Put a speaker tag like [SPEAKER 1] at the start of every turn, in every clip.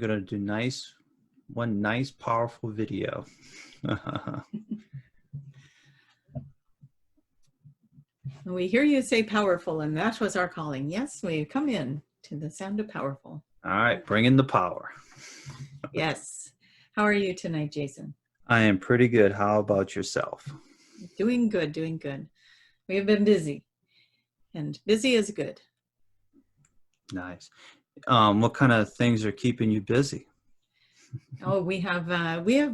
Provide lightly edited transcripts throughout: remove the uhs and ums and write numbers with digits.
[SPEAKER 1] gonna do one nice powerful video.
[SPEAKER 2] We hear you say powerful, and that was our calling. Yes, we come in to the sound of powerful.
[SPEAKER 1] All right, bring in the power.
[SPEAKER 2] Yes. How are you tonight, Jason?
[SPEAKER 1] I am pretty good. How about yourself?
[SPEAKER 2] Doing good, doing good. We have been busy, and busy is good.
[SPEAKER 1] Nice. What kind of things are keeping you busy?
[SPEAKER 2] Oh, we have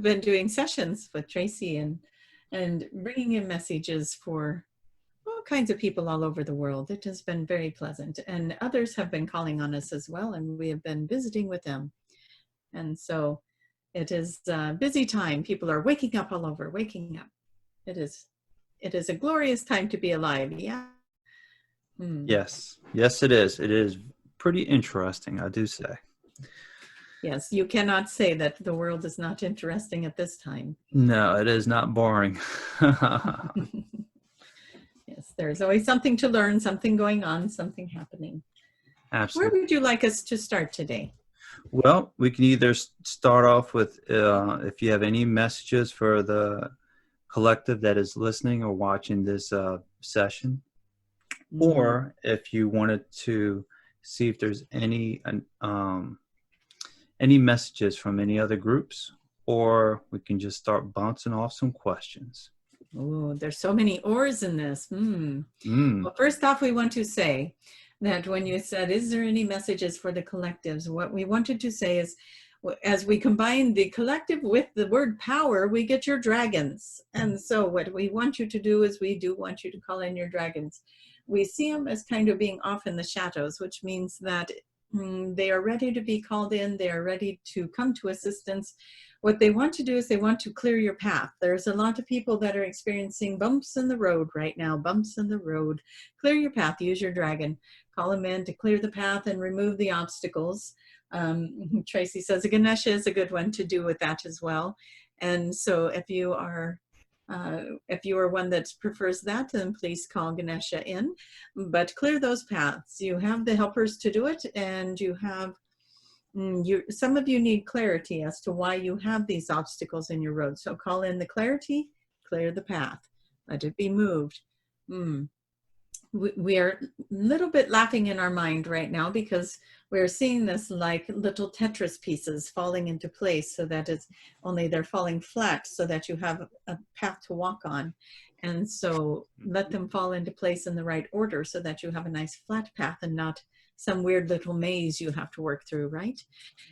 [SPEAKER 2] been doing sessions with Tracie and bringing in messages for all kinds of people all over the world. It has been very pleasant, and others have been calling on us as well, and we have been visiting with them. And so it is a busy time. People are waking up all over, waking up. It is a glorious time to be alive. Yeah.
[SPEAKER 1] Yes, it is. It is pretty interesting, I do say.
[SPEAKER 2] Yes, you cannot say that the world is not interesting at this time.
[SPEAKER 1] No, it is not boring.
[SPEAKER 2] Yes, there's always something to learn, something going on, something happening.
[SPEAKER 1] Absolutely.
[SPEAKER 2] Where would you like us to start today?
[SPEAKER 1] Well, we can either start off with if you have any messages for the collective that is listening or watching this session, or if you wanted to see if there's any messages from any other groups, or we can just start bouncing off some questions.
[SPEAKER 2] Oh, there's so many ors in this. Well, first off, we want to say that when you said, is there any messages for the collectives? What we wanted to say is, as we combine the collective with the word power, we get your dragons. And so what we want you to do is we do want you to call in your dragons. We see them as kind of being off in the shadows, which means that they are ready to be called in. They are ready to come to assistance. What they want to do is they want to clear your path. There's a lot of people that are experiencing bumps in the road right now, bumps in the road. Clear your path, use your dragon. Call them in to clear the path and remove the obstacles. Tracie says a Ganesha is a good one to do with that as well. And so if you are one that prefers that, then please call Ganesha in. But clear those paths. You have the helpers to do it, and you have some of you need clarity as to why you have these obstacles in your road. So call in the clarity, clear the path, let it be moved. We are a little bit laughing in our mind right now because we're seeing this like little Tetris pieces falling into place, so that it's only they're falling flat so that you have a path to walk on. And so let them fall into place in the right order so that you have a nice flat path and not some weird little maze you have to work through, right?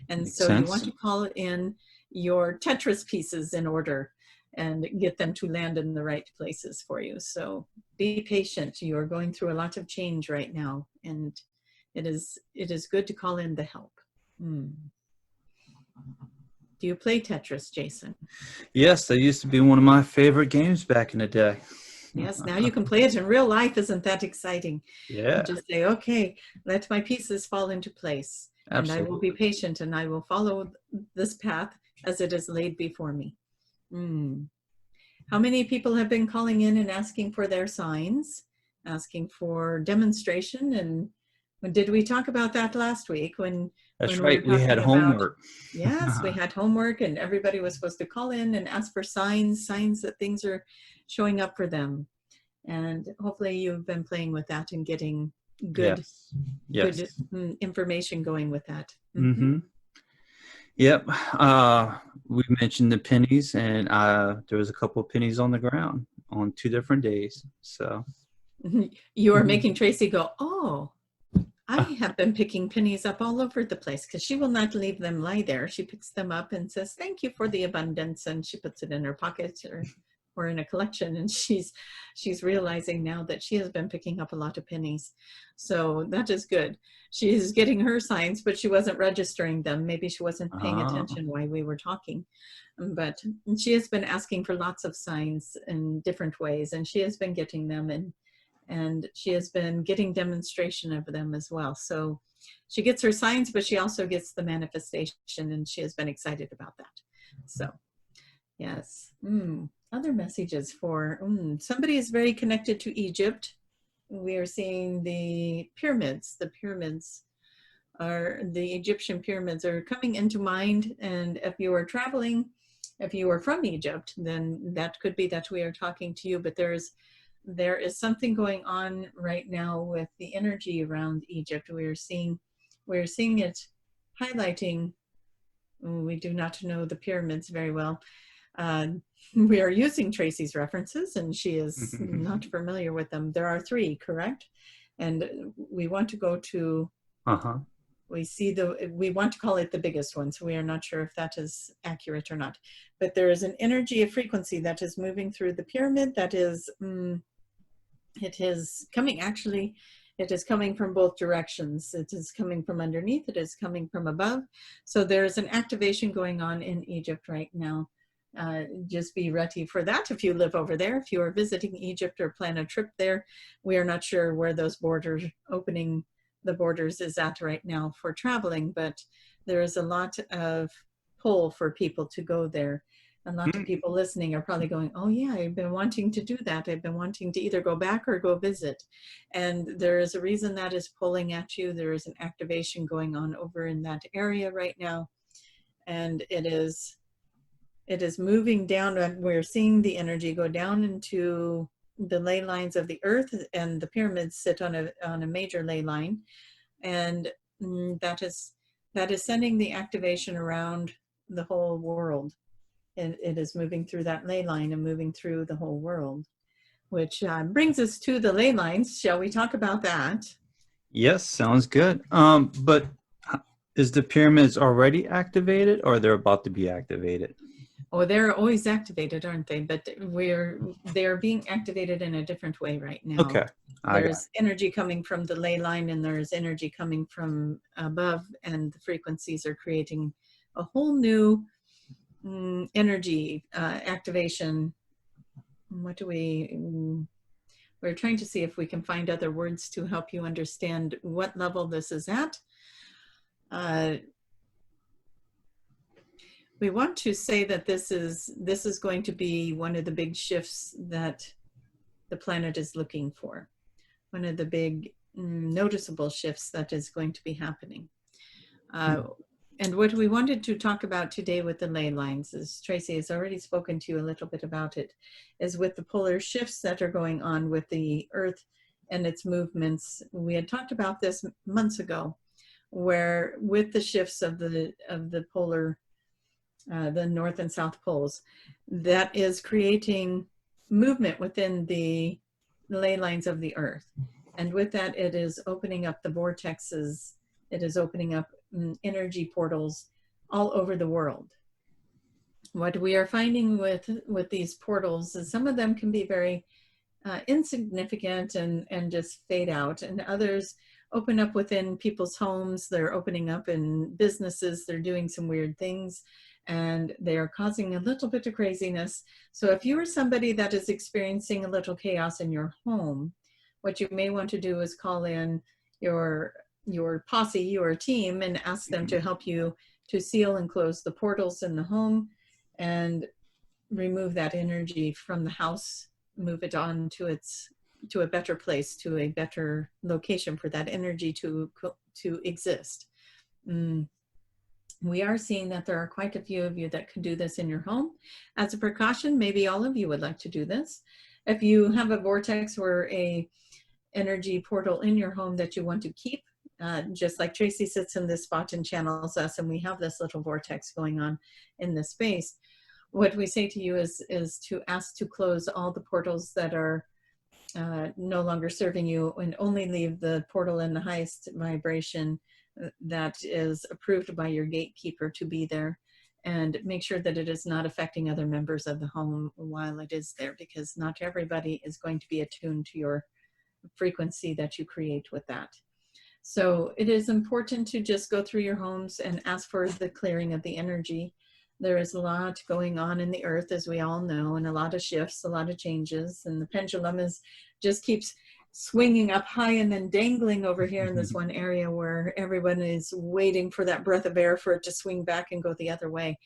[SPEAKER 2] And
[SPEAKER 1] Makes
[SPEAKER 2] so
[SPEAKER 1] sense.
[SPEAKER 2] you want to call in your Tetris pieces in order and get them to land in the right places for you. So be patient. You are going through a lot of change right now, and it is good to call in the help. Do you play Tetris, Jason?
[SPEAKER 1] Yes, that used to be one of my favorite games back in the day.
[SPEAKER 2] Yes, now you can play it in real life. Isn't that exciting?
[SPEAKER 1] Yeah.
[SPEAKER 2] And just say, okay, let my pieces fall into place.
[SPEAKER 1] Absolutely.
[SPEAKER 2] And I will be patient, and I will follow this path as it is laid before me. How many people have been calling in and asking for their signs, asking for demonstration? And did we talk about that last week?
[SPEAKER 1] That's right, we had homework.
[SPEAKER 2] Yes, we had homework, and everybody was supposed to call in and ask for signs that things are showing up for them. And hopefully you've been playing with that and getting good information going with that.
[SPEAKER 1] Yep. We mentioned the pennies, and there was a couple of pennies on the ground on 2 different days. So
[SPEAKER 2] you are making Tracie go, oh, I have been picking pennies up all over the place, because she will not leave them lie there. She picks them up and says, thank you for the abundance. And she puts it in her pocket or in a collection. And she's realizing now that she has been picking up a lot of pennies. So that is good. She is getting her signs, but she wasn't registering them. Maybe she wasn't paying attention while we were talking. But she has been asking for lots of signs in different ways, and she has been getting them, and she has been getting demonstration of them as well. So she gets her signs, but she also gets the manifestation, and she has been excited about that. So yes. Other messages for somebody is very connected to Egypt. We are seeing the pyramids. are the Egyptian pyramids are coming into mind. And if you are traveling, if you are from Egypt, then that could be that we are talking to you. But there is something going on right now with the energy around Egypt. We're seeing it highlighting. We do not know the pyramids very well. We are using Tracie's references, and she is not familiar with them. There are 3, correct? And we want to go to. We want to call it the biggest one, so we are not sure if that is accurate or not. But there is an energy, a frequency that is moving through the pyramid that is, it is coming, actually, it is coming from both directions. It is coming from underneath, it is coming from above. So there's an activation going on in Egypt right now. Just be ready for that if you live over there. If you are visiting Egypt or plan a trip there, we are not sure where those borders opening the borders is at right now for traveling, but there is a lot of pull for people to go there. A lot of people listening are probably going, oh yeah, I've been wanting to do that. I've been wanting to either go back or go visit. And there is a reason that is pulling at you. There is an activation going on over in that area right now. And it is moving down, and we're seeing the energy go down into the ley lines of the earth, and the pyramids sit on a major ley line, and that is sending the activation around the whole world. And it is moving through that ley line and moving through the whole world, which brings us to the ley lines. Shall we talk about that?
[SPEAKER 1] Yes, sounds good. But is the pyramids already activated, or they're about to be activated?
[SPEAKER 2] Oh, they're always activated, aren't they? But they're being activated in a different way right now.
[SPEAKER 1] Okay.
[SPEAKER 2] There's energy coming from the ley line, and there's energy coming from above, and the frequencies are creating a whole new energy activation. What do we're trying to see if we can find other words to help you understand what level this is at. We want to say that this is going to be one of the big shifts that the planet is looking for. One of the big noticeable shifts that is going to be happening. And what we wanted to talk about today with the ley lines, as Tracie has already spoken to you a little bit about it, is with the polar shifts that are going on with the Earth and its movements. We had talked about this months ago, where with the shifts of the polar the North and South poles, that is creating movement within the ley lines of the Earth. And with that, it is opening up the vortexes. It is opening up energy portals all over the world. What we are finding with these portals is some of them can be very insignificant and just fade out, and others open up within people's homes. They're opening up in businesses. They're doing some weird things, and they are causing a little bit of craziness. So if you are somebody that is experiencing a little chaos in your home, what you may want to do is call in your posse, your team, and ask them to help you to seal and close the portals in the home and remove that energy from the house, move it on to a better place, to a better location for that energy to exist. We are seeing that there are quite a few of you that can do this in your home. As a precaution, maybe all of you would like to do this. If you have a vortex or a energy portal in your home that you want to keep, just like Tracie sits in this spot and channels us, and we have this little vortex going on in this space, what we say to you is to ask to close all the portals that are no longer serving you, and only leave the portal in the highest vibration that is approved by your gatekeeper to be there, and make sure that it is not affecting other members of the home while it is there, because not everybody is going to be attuned to your frequency that you create with that. So it is important to just go through your homes and ask for the clearing of the energy. There is a lot going on in the Earth, as we all know, and a lot of shifts, a lot of changes, and the pendulum just keeps swinging up high and then dangling over here in this one area where everyone is waiting for that breath of air for it to swing back and go the other way.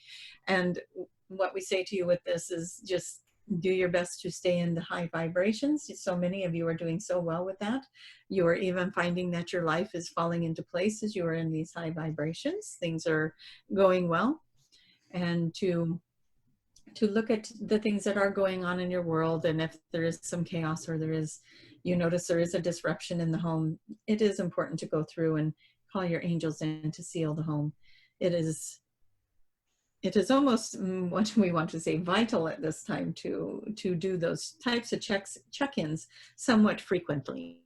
[SPEAKER 2] And what we say to you with this is just do your best to stay in the high vibrations. So many of you are doing so well with that. You are even finding that your life is falling into place as you are in these high vibrations. Things are going well. And to look at the things that are going on in your world, and if there is some chaos or you notice there is a disruption in the home, it is important to go through and call your angels in to seal the home. It is almost what we want to say vital at this time to do those types of check-ins somewhat frequently,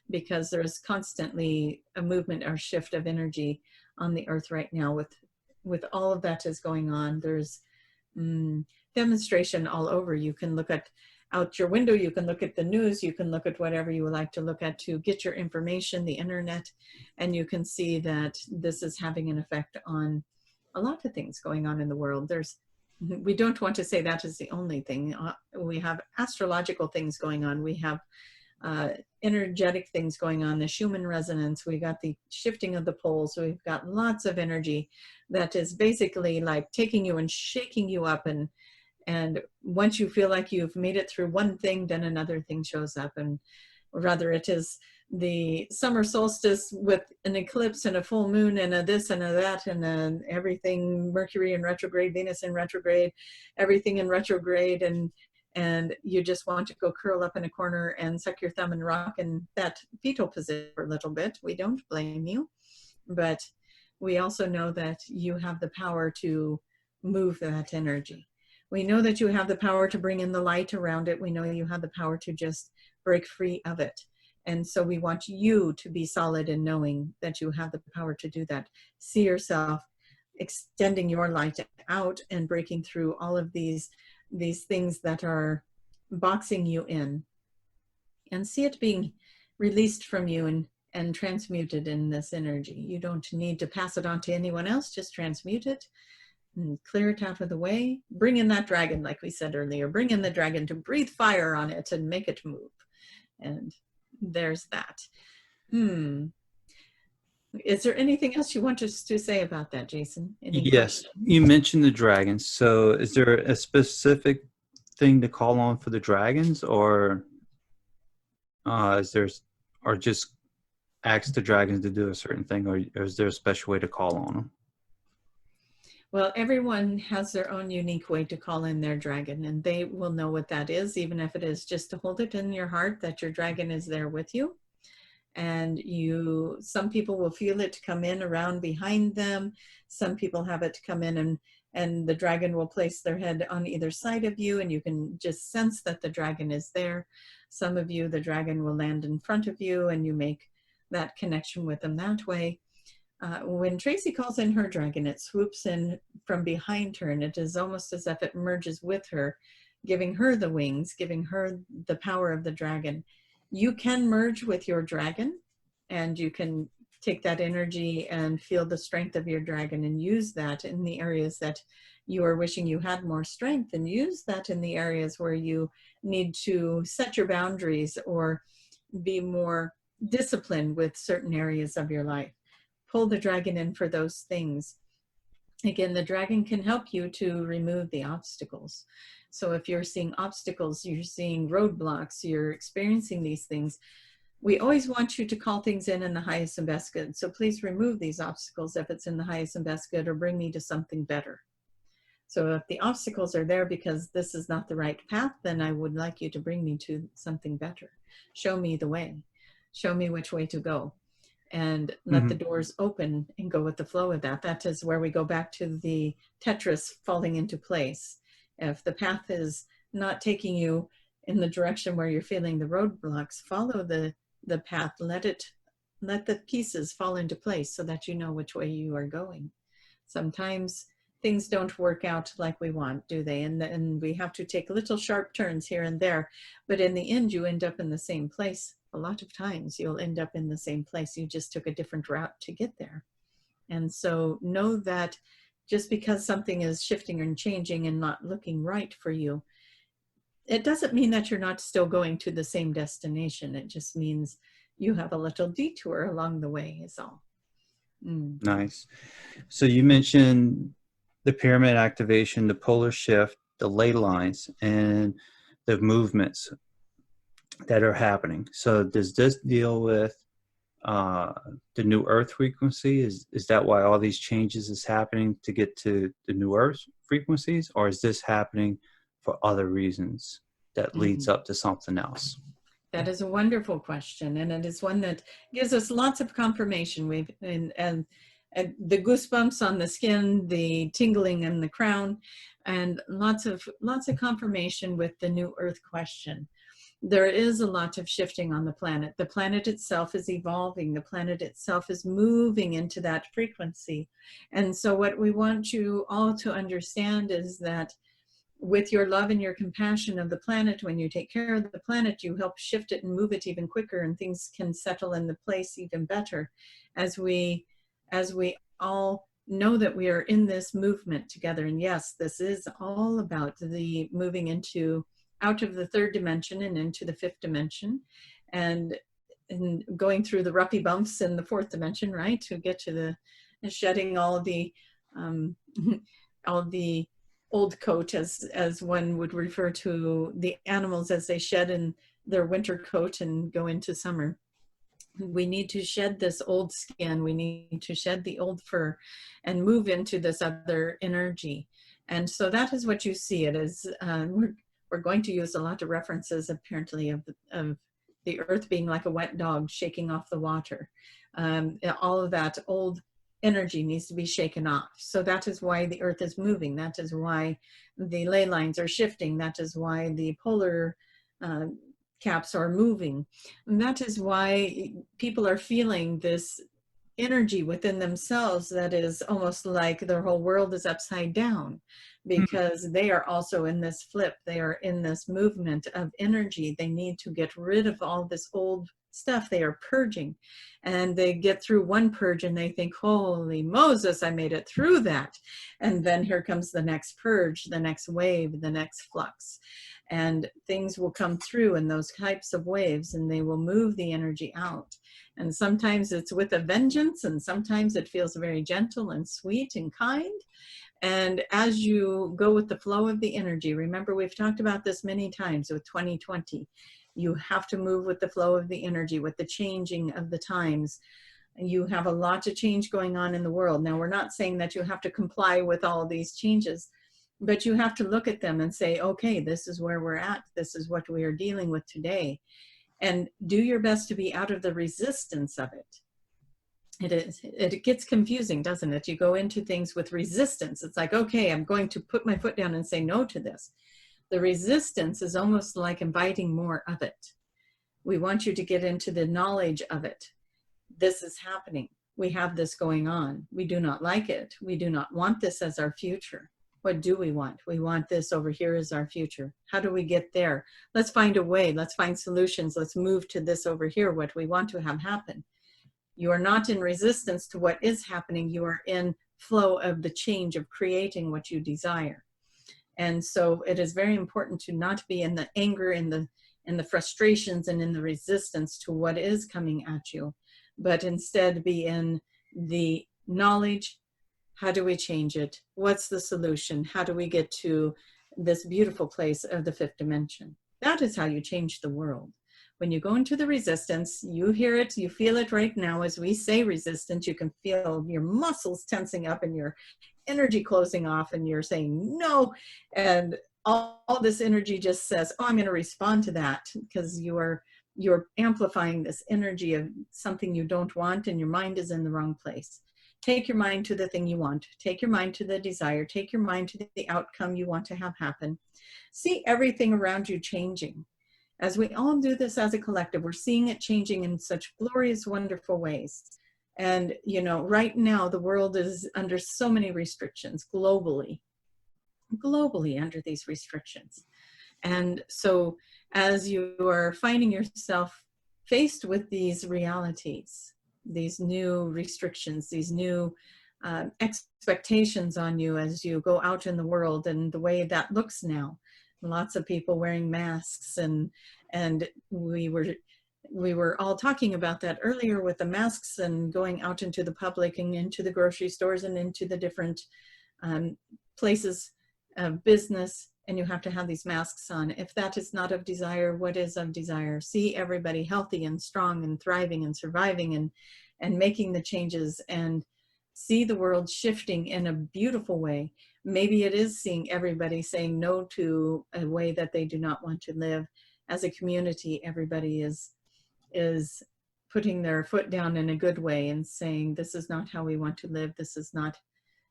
[SPEAKER 2] because there's constantly a movement or shift of energy on the earth right now with all of that is going on. There's demonstration all over. You can look out your window, you can look at the news, you can look at whatever you would like to look at to get your information, the internet, and you can see that this is having an effect on a lot of things going on in the world. We don't want to say that is the only thing. We have astrological things going on. We have energetic things going on, the Schumann resonance. We got the shifting of the poles. We've got lots of energy that is basically like taking you and shaking you up. And once you feel like you've made it through one thing, then another thing shows up. And rather it is the summer solstice with an eclipse and a full moon and a this and a that and everything, Mercury in retrograde, Venus in retrograde, everything in retrograde, and you just want to go curl up in a corner and suck your thumb and rock in that fetal position for a little bit. We don't blame you, but we also know that you have the power to move that energy. We know that you have the power to bring in the light around it. We know you have the power to just break free of it. And so we want you to be solid in knowing that you have the power to do that. See yourself extending your light out and breaking through all of these things that are boxing you in, and see it being released from you and transmuted in this energy. You don't need to pass it on to anyone else, just transmute it and clear it out of the way. Bring in that dragon, like we said earlier, bring in the dragon to breathe fire on it and make it move. And there's that. Is there anything else you want us to say about that, Jason?
[SPEAKER 1] Yes, you mentioned the dragons. So is there a specific thing to call on for the dragons, or or just ask the dragons to do a certain thing, or is there a special way to call on them?
[SPEAKER 2] Well, everyone has their own unique way to call in their dragon, and they will know what that is, even if it is just to hold it in your heart that your dragon is there with you. And some people will feel it come in around behind them. Some people have it come in and the dragon will place their head on either side of you, and you can just sense that the dragon is there. Some of you, the dragon will land in front of you and you make that connection with them that way. When Tracie calls in her dragon, it swoops in from behind her, and it is almost as if it merges with her, giving her the wings, giving her the power of the dragon. You can merge with your dragon, and you can take that energy and feel the strength of your dragon and use that in the areas that you are wishing you had more strength, and use that in the areas where you need to set your boundaries or be more disciplined with certain areas of your life. Pull the dragon in for those things. Again, the dragon can help you to remove the obstacles. So if you're seeing obstacles, you're seeing roadblocks, you're experiencing these things, we always want you to call things in the highest and best good. So please remove these obstacles if it's in the highest and best good, or bring me to something better. So if the obstacles are there because this is not the right path, then I would like you to bring me to something better. Show me the way. Show me which way to go. And let the doors open and go with the flow of that. That is where we go back to the Tetris falling into place. If the path is not taking you in the direction where you're feeling the roadblocks, follow the path. Let the pieces fall into place so that you know which way you are going. Sometimes things don't work out like we want, do they? And we have to take little sharp turns here and there. But in the end, you end up in the same place. A lot of times you'll end up in the same place. You just took a different route to get there. And so know that just because something is shifting and changing and not looking right for you, it doesn't mean that you're not still going to the same destination. It just means you have a little detour along the way is all.
[SPEAKER 1] Nice. So you mentioned the pyramid activation, the polar shift, the ley lines and the movements that are happening. So does this deal with the new Earth frequency? Is that why all these changes is happening to get to the new Earth frequencies, or is this happening for other reasons that leads up to something else?
[SPEAKER 2] That is a wonderful question, and it is one that gives us lots of confirmation. And the goosebumps on the skin, the tingling in the crown, and lots of confirmation with the new Earth question. There is a lot of shifting on the planet. The planet itself is evolving. The planet itself is moving into that frequency. And so what we want you all to understand is that with your love and your compassion of the planet, when you take care of the planet, you help shift it and move it even quicker, and things can settle in the place even better as we all know that we are in this movement together. And yes, this is all about the moving out of the third dimension and into the fifth dimension, and going through the roughy bumps in the fourth dimension, right, to get to the shedding all the old coat, as one would refer to the animals as they shed in their winter coat and go into summer. We need to shed this old skin. We need to shed the old fur and move into this other energy. And so that is what you see it as. We're going to use a lot of references, apparently, of the earth being like a wet dog shaking off the water. All of that old energy needs to be shaken off. So that is why the earth is moving. That is why the ley lines are shifting. That is why the polar caps are moving. And that is why people are feeling this energy within themselves that is almost like their whole world is upside down, because they are also in this flip. They are in this movement of energy. They need to get rid of all this old stuff. They are purging, and they get through one purge and they think, holy Moses, I made it through that. And then here comes the next purge, the next wave, the next flux, and things will come through in those types of waves, and they will move the energy out. And sometimes it's with a vengeance, and sometimes it feels very gentle and sweet and kind. And as you go with the flow of the energy, remember, we've talked about this many times with 2020. You have to move with the flow of the energy, with the changing of the times. You have a lot of change going on in the world. Now, we're not saying that you have to comply with all of these changes, but you have to look at them and say, okay, this is where we're at. This is what we are dealing with today. And do your best to be out of the resistance of it. It gets confusing, doesn't it? You go into things with resistance. It's like, okay, I'm going to put my foot down and say no to this. The resistance is almost like inviting more of it. We want you to get into the knowledge of it. This is happening. We have this going on. We do not like it. We do not want this as our future. What do we want? We want this over here as our future. How do we get there? Let's find a way. Let's find solutions. Let's move to this over here, what we want to have happen. You are not in resistance to what is happening. You are in flow of the change of creating what you desire. And so it is very important to not be in the anger, in the frustrations, and in the resistance to what is coming at you, but instead be in the knowledge. How do we change it? What's the solution? How do we get to this beautiful place of the fifth dimension? That is how you change the world. When you go into the resistance, you hear it, you feel it right now. As we say resistance, you can feel your muscles tensing up and your energy closing off, and you're saying no. And all this energy just says, oh, I'm going to respond to that, because you're amplifying this energy of something you don't want, and your mind is in the wrong place. Take your mind to the thing you want. Take your mind to the desire. Take your mind to the outcome you want to have happen. See everything around you changing. As we all do this as a collective, we're seeing it changing in such glorious, wonderful ways. And, you know, right now, the world is under so many restrictions globally under these restrictions. And so as you are finding yourself faced with these realities, these new restrictions, these new expectations on you as you go out in the world, and the way that looks now, lots of people wearing masks, and we were all talking about that earlier with the masks and going out into the public and into the grocery stores and into the different places of business, and you have to have these masks on. If that is not of desire, what is of desire? See everybody healthy and strong and thriving and surviving and making the changes, and see the world shifting in a beautiful way. Maybe it is seeing everybody saying no to a way that they do not want to live. As a community, everybody is putting their foot down in a good way and saying, this is not how we want to live. This is not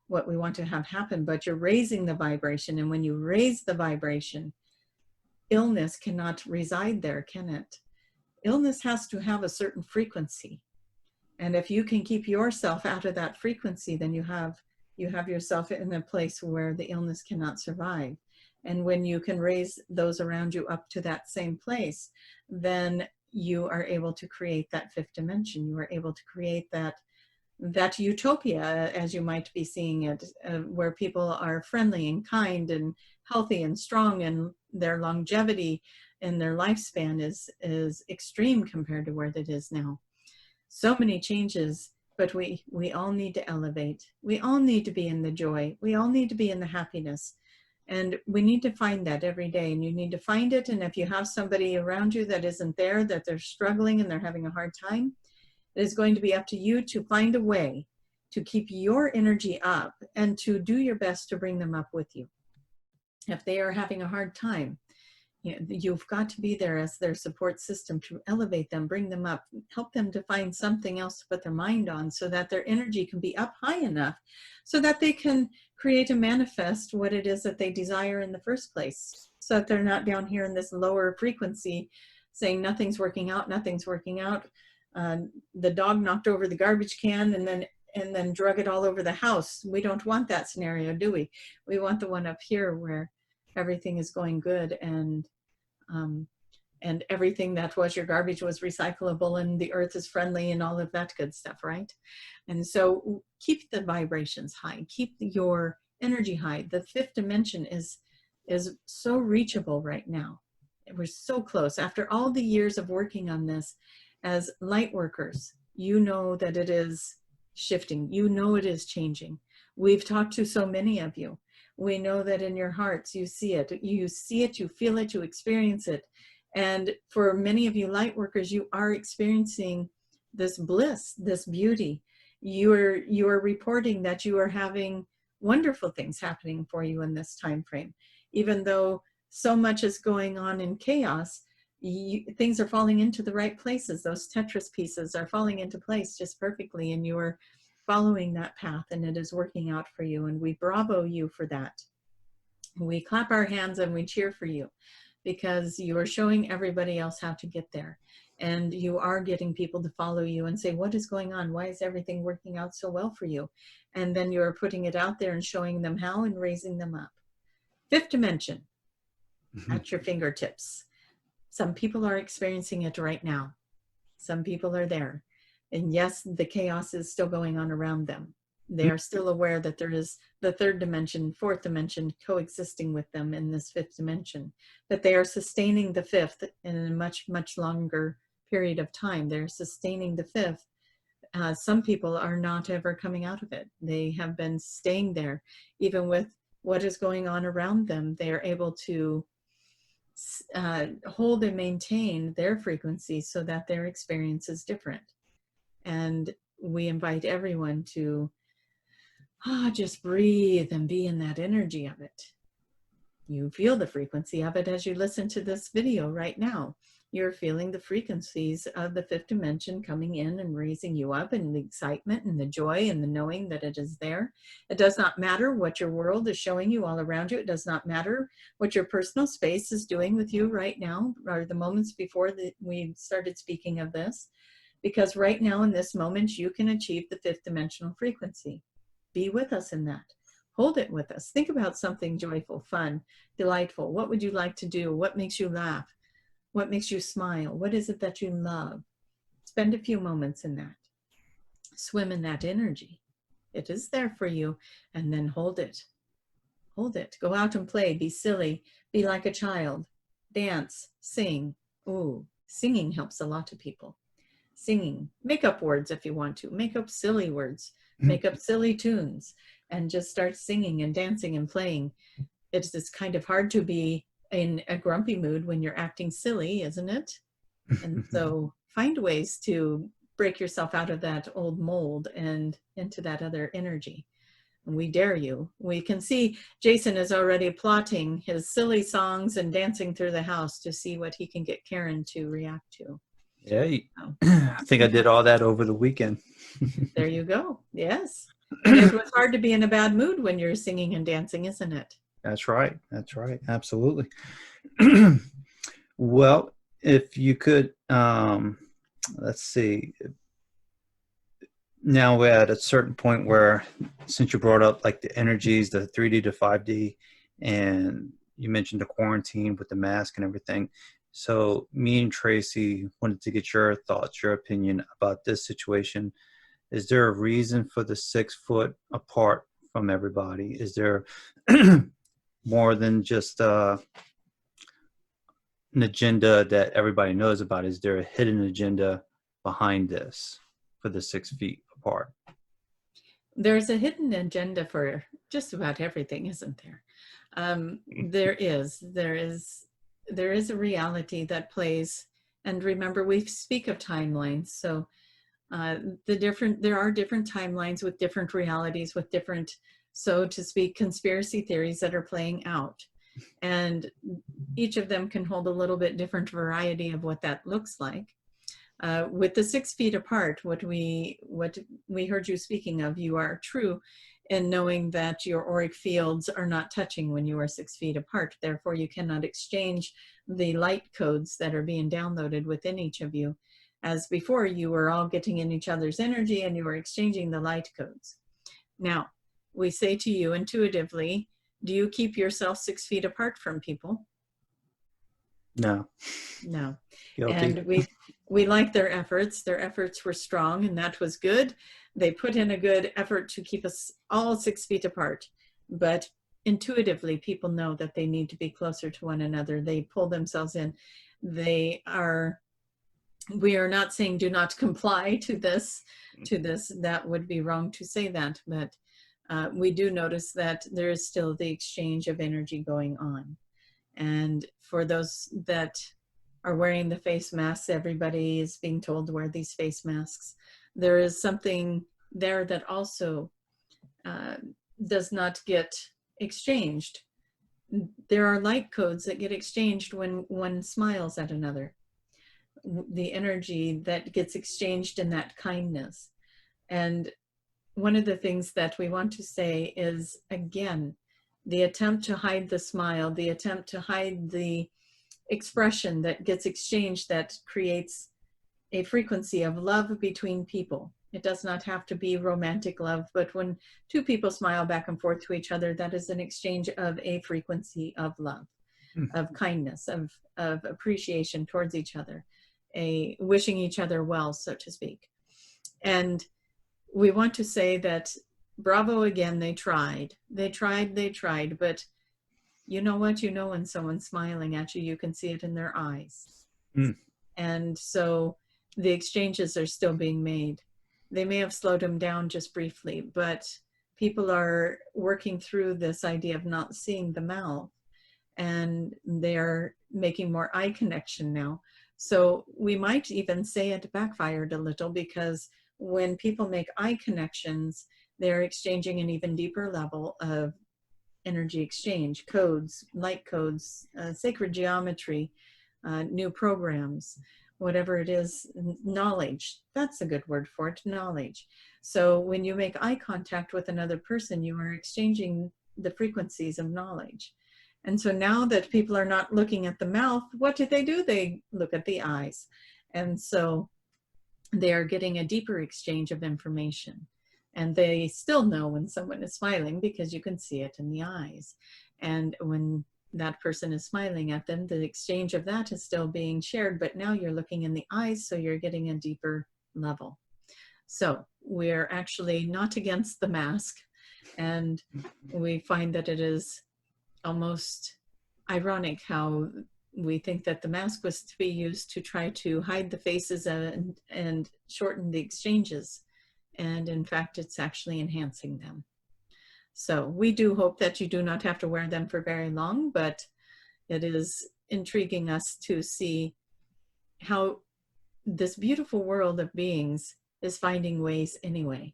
[SPEAKER 2] what we want to have happen. But you're raising the vibration. And when you raise the vibration, illness cannot reside there, can it? Illness has to have a certain frequency. And if you can keep yourself out of that frequency, then you have yourself in a place where the illness cannot survive. And when you can raise those around you up to that same place, then you are able to create that fifth dimension. You are able to create that utopia, as you might be seeing it, where people are friendly and kind and healthy and strong, and their longevity and their lifespan is extreme compared to where it is now. So many changes, but we all need to elevate. We all need to be in the joy. We all need to be in the happiness. And we need to find that every day, and you need to find it. And if you have somebody around you that isn't there, that they're struggling and they're having a hard time, it is going to be up to you to find a way to keep your energy up and to do your best to bring them up with you. If they are having a hard time, you've got to be there as their support system to elevate them, bring them up, help them to find something else to put their mind on so that their energy can be up high enough so that they can create and manifest what it is that they desire in the first place, so that they're not down here in this lower frequency saying nothing's working out, nothing's working out. The dog knocked over the garbage can and then drug it all over the house. We don't want that scenario, do we? We want the one up here where everything is going good, and everything that was your garbage was recyclable, and the earth is friendly, and all of that good stuff, right? And so keep the vibrations high, keep your energy high. The fifth dimension is so reachable right now. We're so close. After all the years of working on this as light workers, you know that it is shifting. You know it is changing. We've talked to so many of you. We know that in your hearts, you see it, you feel it, you experience it. And for many of you light workers, you are experiencing this bliss, this beauty. You are reporting that you are having wonderful things happening for you in this time frame. Even though so much is going on in chaos, things are falling into the right places. Those Tetris pieces are falling into place just perfectly, and you are following that path, and it is working out for you, and we bravo you for that. We clap our hands and we cheer for you, because you are showing everybody else how to get there, and you are getting people to follow you and say, what is going on? Why is everything working out so well for you? And then you're putting it out there and showing them how and raising them up. Fifth dimension, at your fingertips. Some people are experiencing it right now. Some people are there. And yes, the chaos is still going on around them. They are still aware that there is the third dimension, fourth dimension coexisting with them in this fifth dimension, but they are sustaining the fifth in a much, much longer period of time. They're sustaining the fifth. Some people are not ever coming out of it. They have been staying there. Even with what is going on around them, they are able to hold and maintain their frequency so that their experience is different. And we invite everyone to just breathe and be in that energy of it. You feel the frequency of it as you listen to this video right now. You're feeling the frequencies of the fifth dimension coming in and raising you up, and the excitement and the joy and the knowing that it is there. It does not matter what your world is showing you all around you. It does not matter what your personal space is doing with you right now, or the moments before we started speaking of this. Because right now in this moment, you can achieve the fifth dimensional frequency. Be with us in that. Hold it with us. Think about something joyful, fun, delightful. What would you like to do? What makes you laugh? What makes you smile? What is it that you love? Spend a few moments in that. Swim in that energy. It is there for you. And then hold it. Hold it. Go out and play. Be silly. Be like a child. Dance. Sing. Ooh, singing helps a lot of people. Singing. Make up words if you want to. Make up silly words. Make up silly tunes. And just start singing and dancing and playing. it's kind of hard to be in a grumpy mood when you're acting silly, isn't it? And so find ways to break yourself out of that old mold and into that other energy. And we dare you. We can see Jason is already plotting his silly songs and dancing through the house to see what he can get Karen to react to.
[SPEAKER 1] Yeah, I think I did all that over the weekend.
[SPEAKER 2] There you go. Yes. And it was hard to be in a bad mood when you're singing and dancing, isn't it?
[SPEAKER 1] That's right. That's right. Absolutely. Well, if you could, let's see. Now we're at a certain point where, since you brought up like the energies, the 3D to 5D, and you mentioned the quarantine with the mask and everything. So me and Tracie wanted to get your thoughts, your opinion about this situation. Is there a reason for the 6 foot apart from everybody? Is there more than just an agenda that everybody knows about? Is there a hidden agenda behind this for the 6 feet apart?
[SPEAKER 2] There's a hidden agenda for just about everything, isn't there? There is a reality that plays. And remember, we speak of timelines. So there are different timelines with different realities, with different, so to speak, conspiracy theories that are playing out. And each of them can hold a little bit different variety of what that looks like. With the 6 feet apart, what we heard you speaking of, you are true in knowing that your auric fields are not touching when you are 6 feet apart. Therefore, you cannot exchange the light codes that are being downloaded within each of you. As before, you were all getting in each other's energy and you were exchanging the light codes. Now, we say to you intuitively, do you keep yourself 6 feet apart from people?
[SPEAKER 1] No.
[SPEAKER 2] No.
[SPEAKER 1] Guilty.
[SPEAKER 2] And we like their efforts. Their efforts were strong, and that was good. They put in a good effort to keep us all 6 feet apart. But intuitively, people know that they need to be closer to one another. They pull themselves in. We are not saying do not comply to this. That would be wrong to say that. But we do notice that there is still the exchange of energy going on. And for those that are wearing the face masks, everybody is being told to wear these face masks. There is something there that also does not get exchanged. There are light codes that get exchanged when one smiles at another. The energy that gets exchanged in that kindness. And one of the things that we want to say is, again, the attempt to hide the smile, the attempt to hide the expression that gets exchanged that creates a frequency of love between people. It does not have to be romantic love, but when two people smile back and forth to each other, that is an exchange of a frequency of love, of kindness, of appreciation towards each other, a wishing each other well, so to speak. And we want to say that bravo again, they tried, but you know what? You know when someone's smiling at you, you can see it in their eyes. And so the exchanges are still being made. They may have slowed them down just briefly, but people are working through this idea of not seeing the mouth, and they're making more eye connection now. So we might even say it backfired a little, because when people make eye connections, they're exchanging an even deeper level of energy exchange, codes, light codes, sacred geometry, new programs, whatever it is, knowledge. That's a good word for it, knowledge. So when you make eye contact with another person, you are exchanging the frequencies of knowledge. And so now that people are not looking at the mouth, what do? They look at the eyes. And so they are getting a deeper exchange of information. And they still know when someone is smiling because you can see it in the eyes. And when that person is smiling at them, the exchange of that is still being shared, but now you're looking in the eyes, so you're getting a deeper level. So we're actually not against the mask. And we find that it is almost ironic how we think that the mask was to be used to try to hide the faces and shorten the exchanges. And in fact, it's actually enhancing them. So we do hope that you do not have to wear them for very long, but it is intriguing us to see how this beautiful world of beings is finding ways anyway.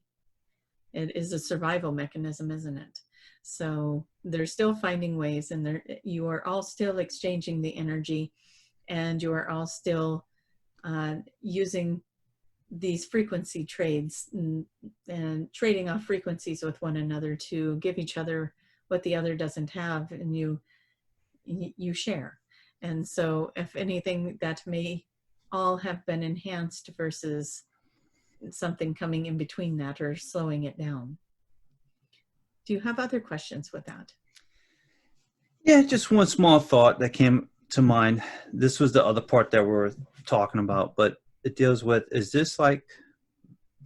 [SPEAKER 2] It is a survival mechanism, isn't it? So they're still finding ways, and you are all still exchanging the energy, and you are all still using these frequency trades and trading off frequencies with one another to give each other what the other doesn't have, and you share. And so if anything, that may all have been enhanced versus something coming in between that or slowing it down. Do you have other questions with that?
[SPEAKER 1] Yeah, just one small thought that came to mind. This was the other part that we're talking about, but it deals with, is this like,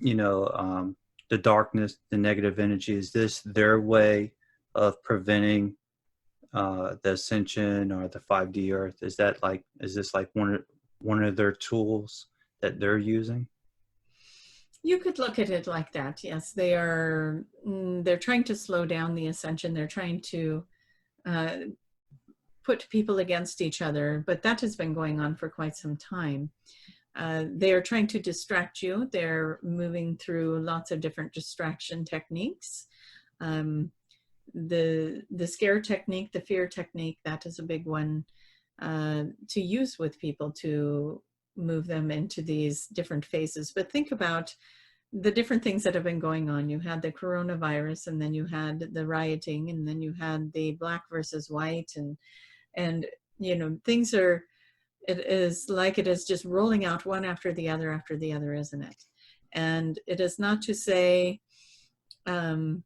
[SPEAKER 1] the darkness, the negative energy, is this their way of preventing the ascension or the 5D earth? Is this like one of their tools that they're using?
[SPEAKER 2] You could look at it like that. Yes, they're trying to slow down the ascension. They're trying to put people against each other, but that has been going on for quite some time. They are trying to distract you. They're moving through lots of different distraction techniques. The scare technique, the fear technique, that is a big one to use with people to move them into these different phases. But think about the different things that have been going on. You had the coronavirus, and then you had the rioting, and then you had the black versus white, and things are, it is like it is just rolling out one after the other, isn't it? And it is not to say anything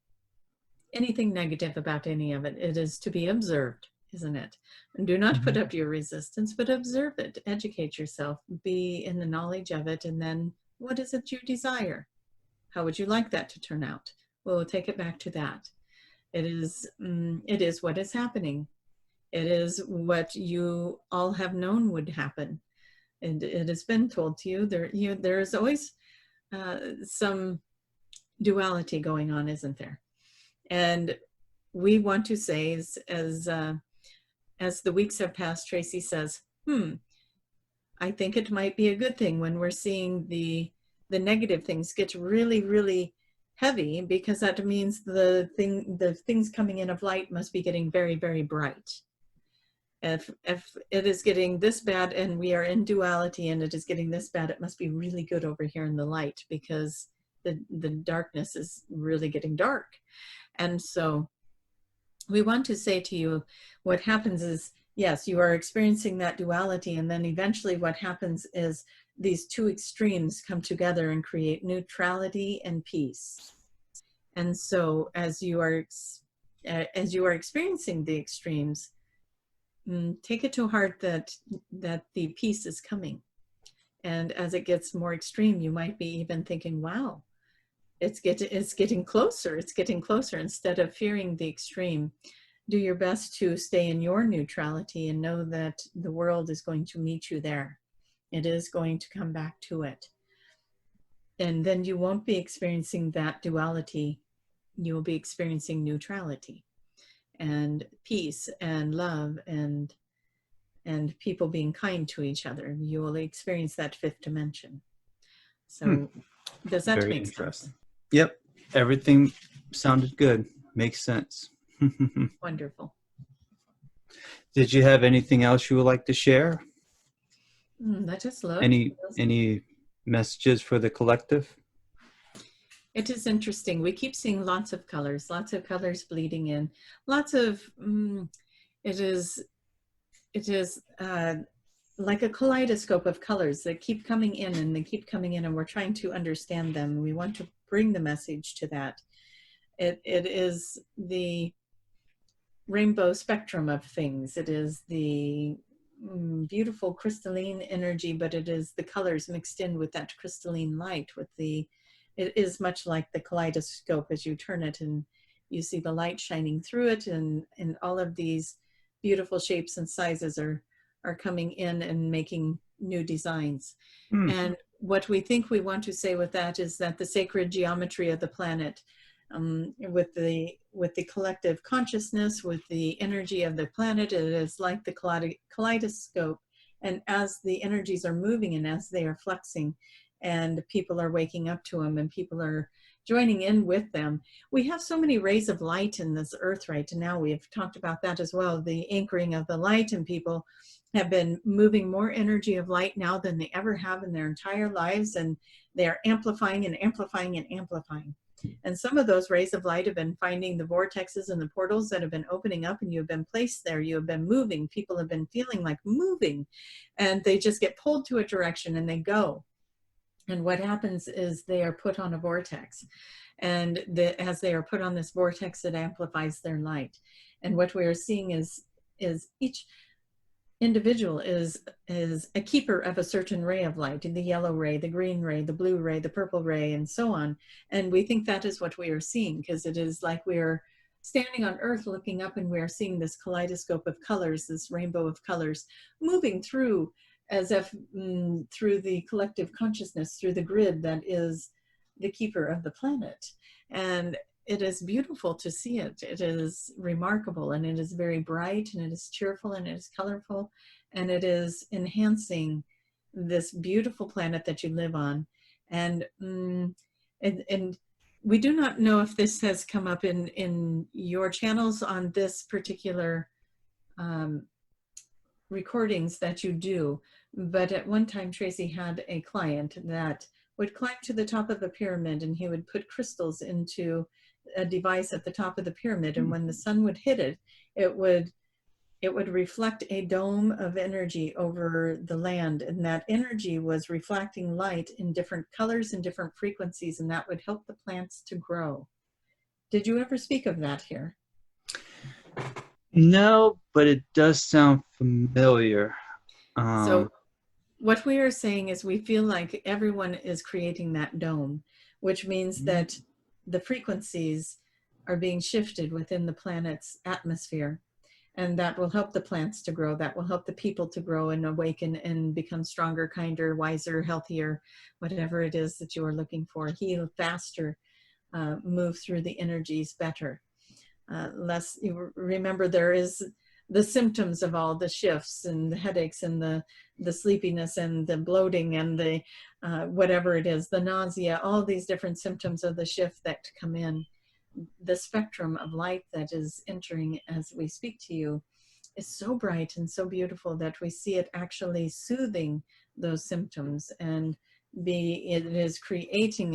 [SPEAKER 2] negative about any of it. It is to be observed, isn't it? And do not put up your resistance, but observe it, educate yourself, be in the knowledge of it, and then what is it you desire? How would you like that to turn out? Well, we'll take it back to that. It is what is happening. It is what you all have known would happen. And it has been told to you. There is always some duality going on, isn't there? And we want to say, as the weeks have passed, Tracie says, I think it might be a good thing when we're seeing the negative things get really, really heavy, because that means the things coming in of light must be getting very, very bright. If it is getting this bad and we are in duality and it is getting this bad, it must be really good over here in the light, because the darkness is really getting dark. And so we want to say to you, what happens is, yes, you are experiencing that duality, and then eventually what happens is these two extremes come together and create neutrality and peace. And so as you are experiencing the extremes, take it to heart that the peace is coming. And as it gets more extreme, you might be even thinking, wow, it's getting closer. It's getting closer. Instead of fearing the extreme, do your best to stay in your neutrality and know that the world is going to meet you there. It is going to come back to it. And then you won't be experiencing that duality. You will be experiencing neutrality and peace and love and people being kind to each other. You will experience that fifth dimension. So does that
[SPEAKER 1] Very
[SPEAKER 2] make
[SPEAKER 1] interesting.
[SPEAKER 2] sense?
[SPEAKER 1] Yep. Everything sounded good. Makes sense.
[SPEAKER 2] Wonderful.
[SPEAKER 1] Did you have anything else you would like to share?
[SPEAKER 2] I just love
[SPEAKER 1] any messages for the collective?
[SPEAKER 2] It is interesting. We keep seeing lots of colors bleeding in. Lots of it is like a kaleidoscope of colors that keep coming in, and they keep coming in, and we're trying to understand them. We want to bring the message to that. It is the rainbow spectrum of things. It is the beautiful crystalline energy, but it is the colors mixed in with that crystalline light. It is much like the kaleidoscope. As you turn it and you see the light shining through it, and all of these beautiful shapes and sizes are coming in and making new designs. And what we think we want to say with that is that the sacred geometry of the planet with the collective consciousness, with the energy of the planet. It is like the kaleidoscope. And as the energies are moving and as they are flexing, and people are waking up to them and people are joining in with them, we have so many rays of light in this earth right now. We've talked about that as well, the anchoring of the light, and people have been moving more energy of light now than they ever have in their entire lives, and they are amplifying and amplifying and amplifying. And some of those rays of light have been finding the vortexes and the portals that have been opening up, and you have been placed there. You have been moving. People have been feeling like moving, and they just get pulled to a direction and they go. And what happens is they are put on a vortex. And as they are put on this vortex, it amplifies their light. And what we are seeing is each individual is a keeper of a certain ray of light, the yellow ray, the green ray, the blue ray, the purple ray, and so on. And we think that is what we are seeing, because it is like we're standing on Earth looking up and we're seeing this kaleidoscope of colors, this rainbow of colors moving through, as if through the collective consciousness, through the grid that is the keeper of the planet. And it is beautiful to see it. It is remarkable, and it is very bright, and it is cheerful, and it is colorful, and it is enhancing this beautiful planet that you live on. And we do not know if this has come up in your channels on this particular recordings that you do, but at one time Tracie had a client that would climb to the top of a pyramid, and he would put crystals into a device at the top of the pyramid, and when the sun would hit it, it would reflect a dome of energy over the land, and that energy was reflecting light in different colors and different frequencies, and that would help the plants to grow. Did you ever speak of that here?
[SPEAKER 1] No, but it does sound familiar.
[SPEAKER 2] So what we are saying is we feel like everyone is creating that dome, which means that the frequencies are being shifted within the planet's atmosphere, and that will help the plants to grow. That will help the people to grow and awaken and become stronger, kinder, wiser, healthier, whatever it is that you are looking for. Heal faster, move through the energies better. Less, you remember, there is the symptoms of all the shifts and the headaches and the sleepiness and the bloating and the whatever it is, the nausea, all these different symptoms of the shift that come in. The spectrum of light that is entering as we speak to you is so bright and so beautiful that we see it actually soothing those symptoms, and it is creating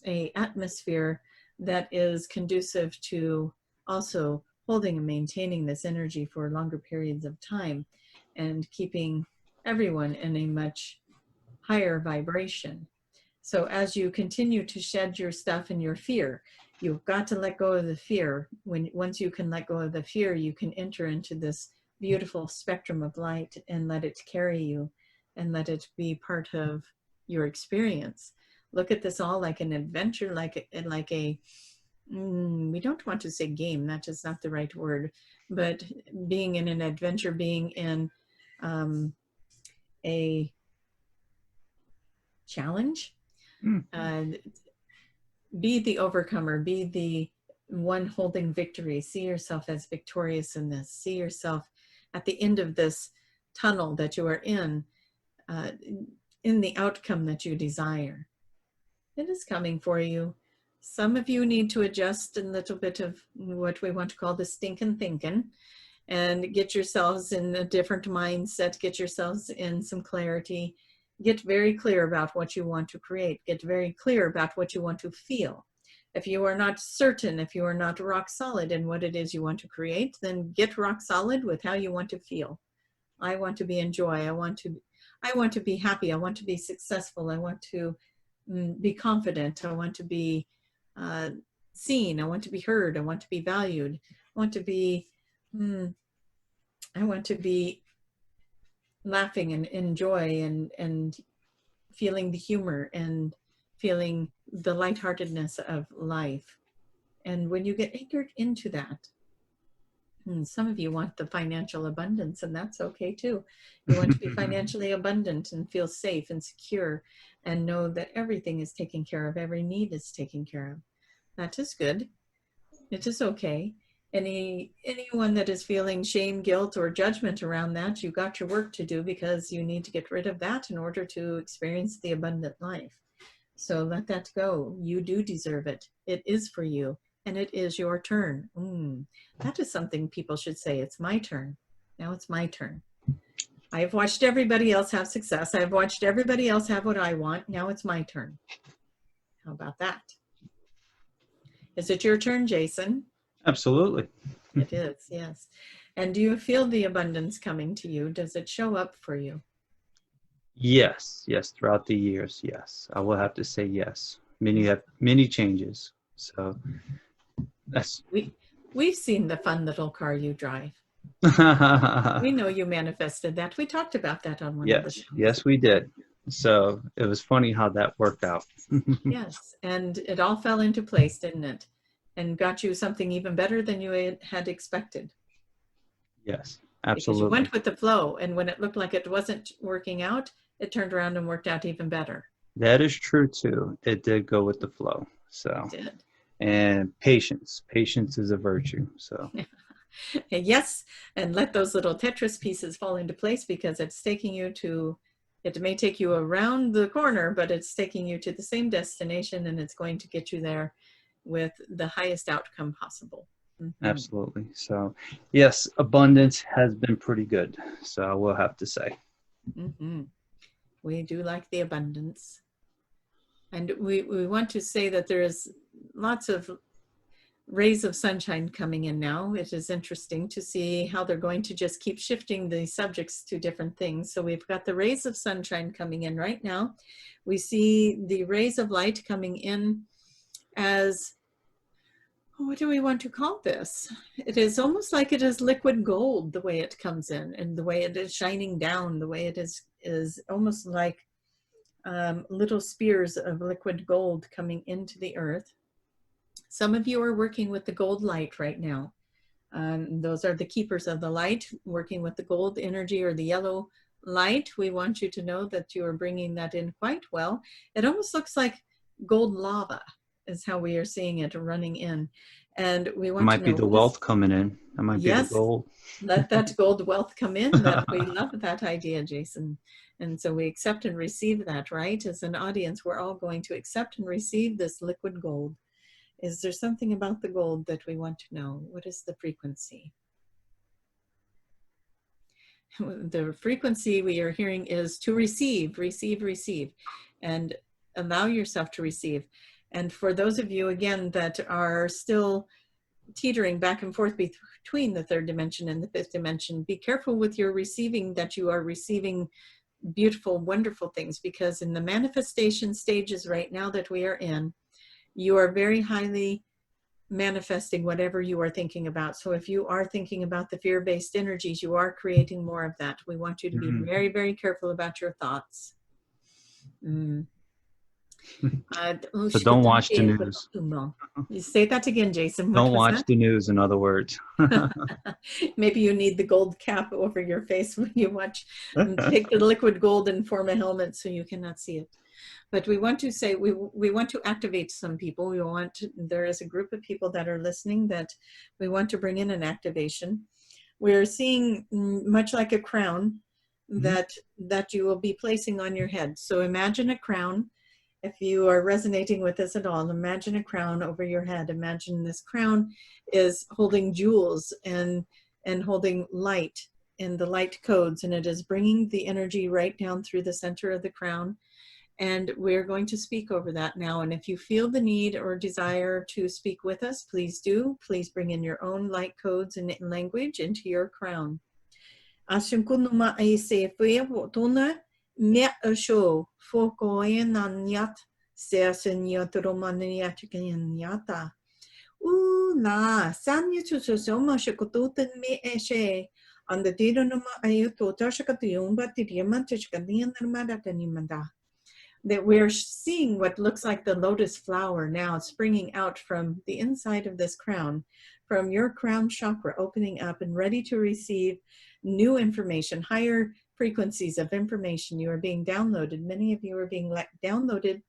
[SPEAKER 2] a atmosphere that is conducive to also holding and maintaining this energy for longer periods of time, and keeping everyone in a much higher vibration. So as you continue to shed your stuff and your fear, you've got to let go of the fear. Once you can let go of the fear, you can enter into this beautiful spectrum of light and let it carry you and let it be part of your experience. Look at this all like an adventure, like a we don't want to say game, that is not the right word, but being in an adventure, being in a challenge. Be the overcomer, be the one holding victory. See yourself as victorious in this. See yourself at the end of this tunnel that you are in the outcome that you desire. It is coming for you. Some of you need to adjust a little bit of what we want to call the stinking thinking, and get yourselves in a different mindset, get yourselves in some clarity, get very clear about what you want to create, get very clear about what you want to feel. If you are not certain, if you are not rock solid in what it is you want to create, then get rock solid with how you want to feel. I want to be in joy. I want to be happy. I want to be successful. I want to be confident. I want to be seen. I want to be heard. I want to be valued. I want to be laughing and in joy and feeling the humor and feeling the lightheartedness of life. And when you get anchored into that, some of you want the financial abundance, and that's okay too. You want to be financially abundant and feel safe and secure and know that everything is taken care of, every need is taken care of. That is good. It is okay. Anyone that is feeling shame, guilt, or judgment around that, you got your work to do, because you need to get rid of that in order to experience the abundant life. So let that go. You do deserve it. It is for you, and it is your turn. That is something people should say. It's my turn. Now it's my turn. I've watched everybody else have success. I've watched everybody else have what I want. Now it's my turn. How about that? Is it your turn, Jason?
[SPEAKER 1] Absolutely.
[SPEAKER 2] It is, yes. And do you feel the abundance coming to you? Does it show up for you?
[SPEAKER 1] Yes, yes. Throughout the years, yes. I will have to say yes. Many changes. So that's.
[SPEAKER 2] We've seen the fun little car you drive. We know you manifested that. We talked about that on one of the shows.
[SPEAKER 1] Yes, we did. So it was funny how that worked out.
[SPEAKER 2] Yes, and it all fell into place, didn't it? And got you something even better than you had expected.
[SPEAKER 1] Yes, absolutely.
[SPEAKER 2] Because you went with the flow, and when it looked like it wasn't working out, it turned around and worked out even better.
[SPEAKER 1] That is true too. It did go with the flow. So. It did. And patience. Patience is a virtue. So.
[SPEAKER 2] Yes, and let those little Tetris pieces fall into place, because it's taking you to, it may take you around the corner, but it's taking you to the same destination, and it's going to get you there with the highest outcome possible.
[SPEAKER 1] Absolutely. So yes, abundance has been pretty good. So I will have to say.
[SPEAKER 2] We do like the abundance. And we want to say that there is lots of rays of sunshine coming in now. It is interesting to see how they're going to just keep shifting the subjects to different things. So we've got the rays of sunshine coming in right now. We see the rays of light coming in as, what do we want to call this? It is almost like it is liquid gold, the way it comes in, and the way it is shining down, the way it is almost like little spears of liquid gold coming into the earth. Some of you are working with the gold light right now. Those are the keepers of the light, working with the gold energy or the yellow light. We want you to know that you are bringing that in quite well. It almost looks like gold lava is how we are seeing it running in. And we want
[SPEAKER 1] to know. Might be the wealth coming in. That might be the gold.
[SPEAKER 2] Let that gold wealth come in. That we love that idea, Jason. And so we accept and receive that, right? As an audience, we're all going to accept and receive this liquid gold. Is there something about the gold that we want to know? What is the frequency? The frequency we are hearing is to receive, receive, receive, and allow yourself to receive. And for those of you, again, that are still teetering back and forth between the third dimension and the fifth dimension, be careful with your receiving, that you are receiving beautiful, wonderful things, because in the manifestation stages right now that we are in, you are very highly manifesting whatever you are thinking about. So if you are thinking about the fear-based energies, you are creating more of that. We want you to be very, very careful about your thoughts.
[SPEAKER 1] So don't watch the news.
[SPEAKER 2] You say that again, Jason.
[SPEAKER 1] Don't watch the news, in other words.
[SPEAKER 2] Maybe you need the gold cap over your face when you watch. Take the liquid gold and form a helmet so you cannot see it. But we want to say, we want to activate some people. There is a group of people that are listening that we want to bring in an activation. We're seeing much like a crown that you will be placing on your head. So imagine a crown. If you are resonating with this at all, imagine a crown over your head. Imagine this crown is holding jewels and holding light and the light codes, and it is bringing the energy right down through the center of the crown. And we're going to speak over that now. And if you feel the need or desire to speak with us, please do. Please bring in your own light codes and language into your crown. That we're seeing what looks like the lotus flower now springing out from the inside of this crown, from your crown chakra, opening up and ready to receive new information, higher frequencies of information. You are being downloaded. Many of you are being downloaded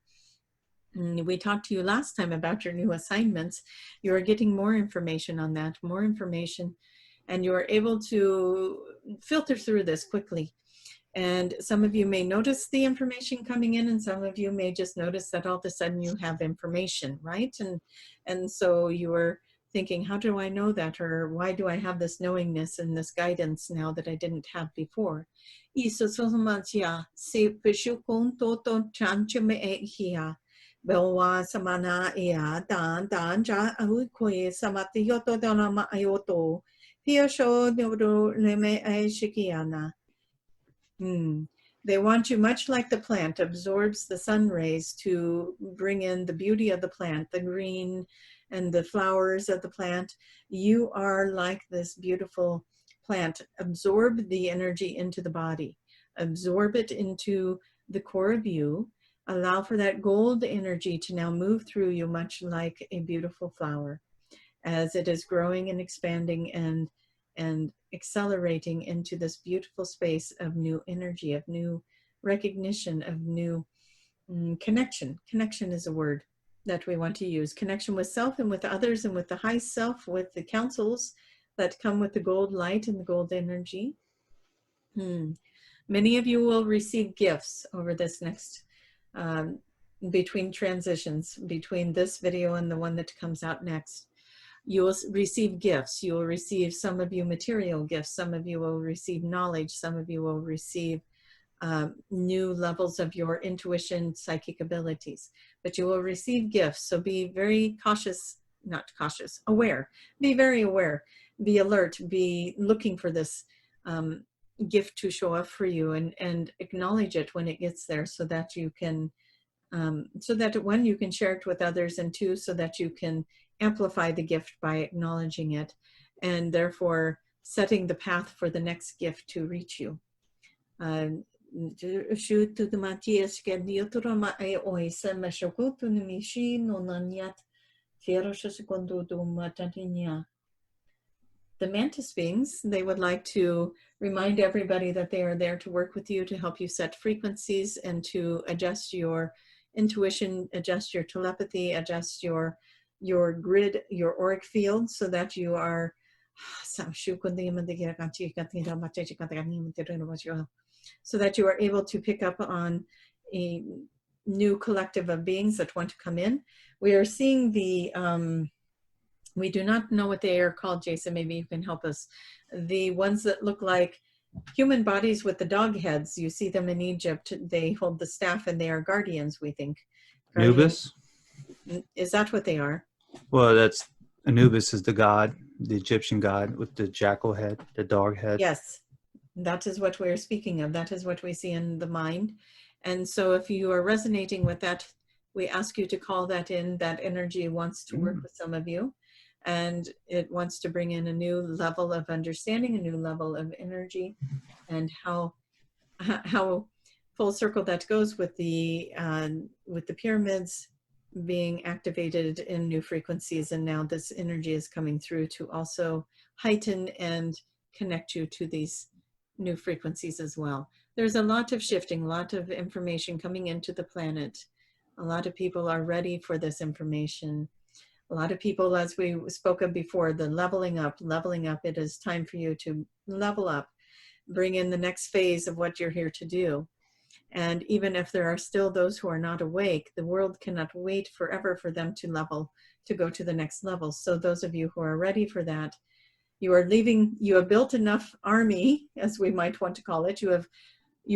[SPEAKER 2] We talked to you last time about your new assignments. You are getting more information on that, more information, and you are able to filter through this quickly. And some of you may notice the information coming in, and some of you may just notice that all of a sudden you have information, right? And so you are thinking, how do I know that? Or why do I have this knowingness and this guidance now that I didn't have before? Belwa samana ea dan ja aukwe samatiyoto donama ayoto. Piosho nodo leme shikiana. They want you, much like the plant absorbs the sun rays to bring in the beauty of the plant, the green and the flowers of the plant. You are like this beautiful plant. Absorb the energy into the body. Absorb it into the core of you. Allow for that gold energy to now move through you, much like a beautiful flower, as it is growing and expanding and accelerating into this beautiful space of new energy, of new recognition, of new connection. Connection is a word that we want to use. Connection with self and with others and with the high self, with the counsels that come with the gold light and the gold energy. Many of you will receive gifts over this next, between transitions, between this video and the one that comes out next. You will receive gifts. You will receive, some of you, material gifts. Some of you will receive knowledge. Some of you will receive new levels of your intuition, psychic abilities. But you will receive gifts. So be very cautious, not cautious, aware. Be very aware. Be alert. Be looking for this gift to show up for you, and acknowledge it when it gets there, so that you can, so that one, you can share it with others, and two, so that you can amplify the gift by acknowledging it, and therefore setting the path for the next gift to reach you. The mantis beings, they would like to remind everybody that they are there to work with you, to help you set frequencies and to adjust your intuition, adjust your telepathy, adjust your grid, your auric field, so that you are so that you are able to pick up on a new collective of beings that want to come in. We are seeing the we do not know what they are called, Jason. Maybe you can help us. The ones that look like human bodies with the dog heads. You see them in Egypt. They hold the staff and they are guardians, we think.
[SPEAKER 1] Anubis?
[SPEAKER 2] Is that what they are?
[SPEAKER 1] Well, that's Anubis is the god, the Egyptian god with the jackal head, the dog head.
[SPEAKER 2] Yes, that is what we're speaking of. That is what we see in the mind. And so if you are resonating with that, we ask you to call that in. That energy wants to work with some of you. And it wants to bring in a new level of understanding, a new level of energy, and how full circle that goes with the pyramids being activated in new frequencies. And now this energy is coming through to also heighten and connect you to these new frequencies as well. There's a lot of shifting, a lot of information coming into the planet. A lot of people are ready for this information. A lot of people, as we spoke of before, the leveling up, it is time for you to level up, bring in the next phase of what you're here to do. And even if there are still those who are not awake, the world cannot wait forever for them to level, to go to the next level. So those of you who are ready for that, you are leaving, you have built enough army, as we might want to call it. You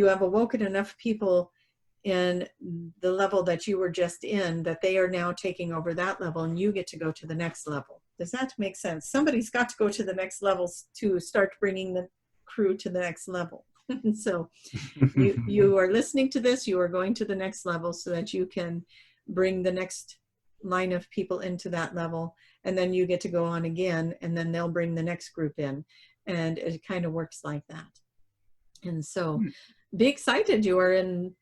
[SPEAKER 2] have awoken enough people in the level that you were just in, that they are now taking over that level, and you get to go to the next level. Does that make sense? Somebody's got to go to the next levels to start bringing the crew to the next level. So you are listening to this, you are going to the next level so that you can bring the next line of people into that level, and then you get to go on again, and then they'll bring the next group in, and it kind of works like that. And so be excited. You are in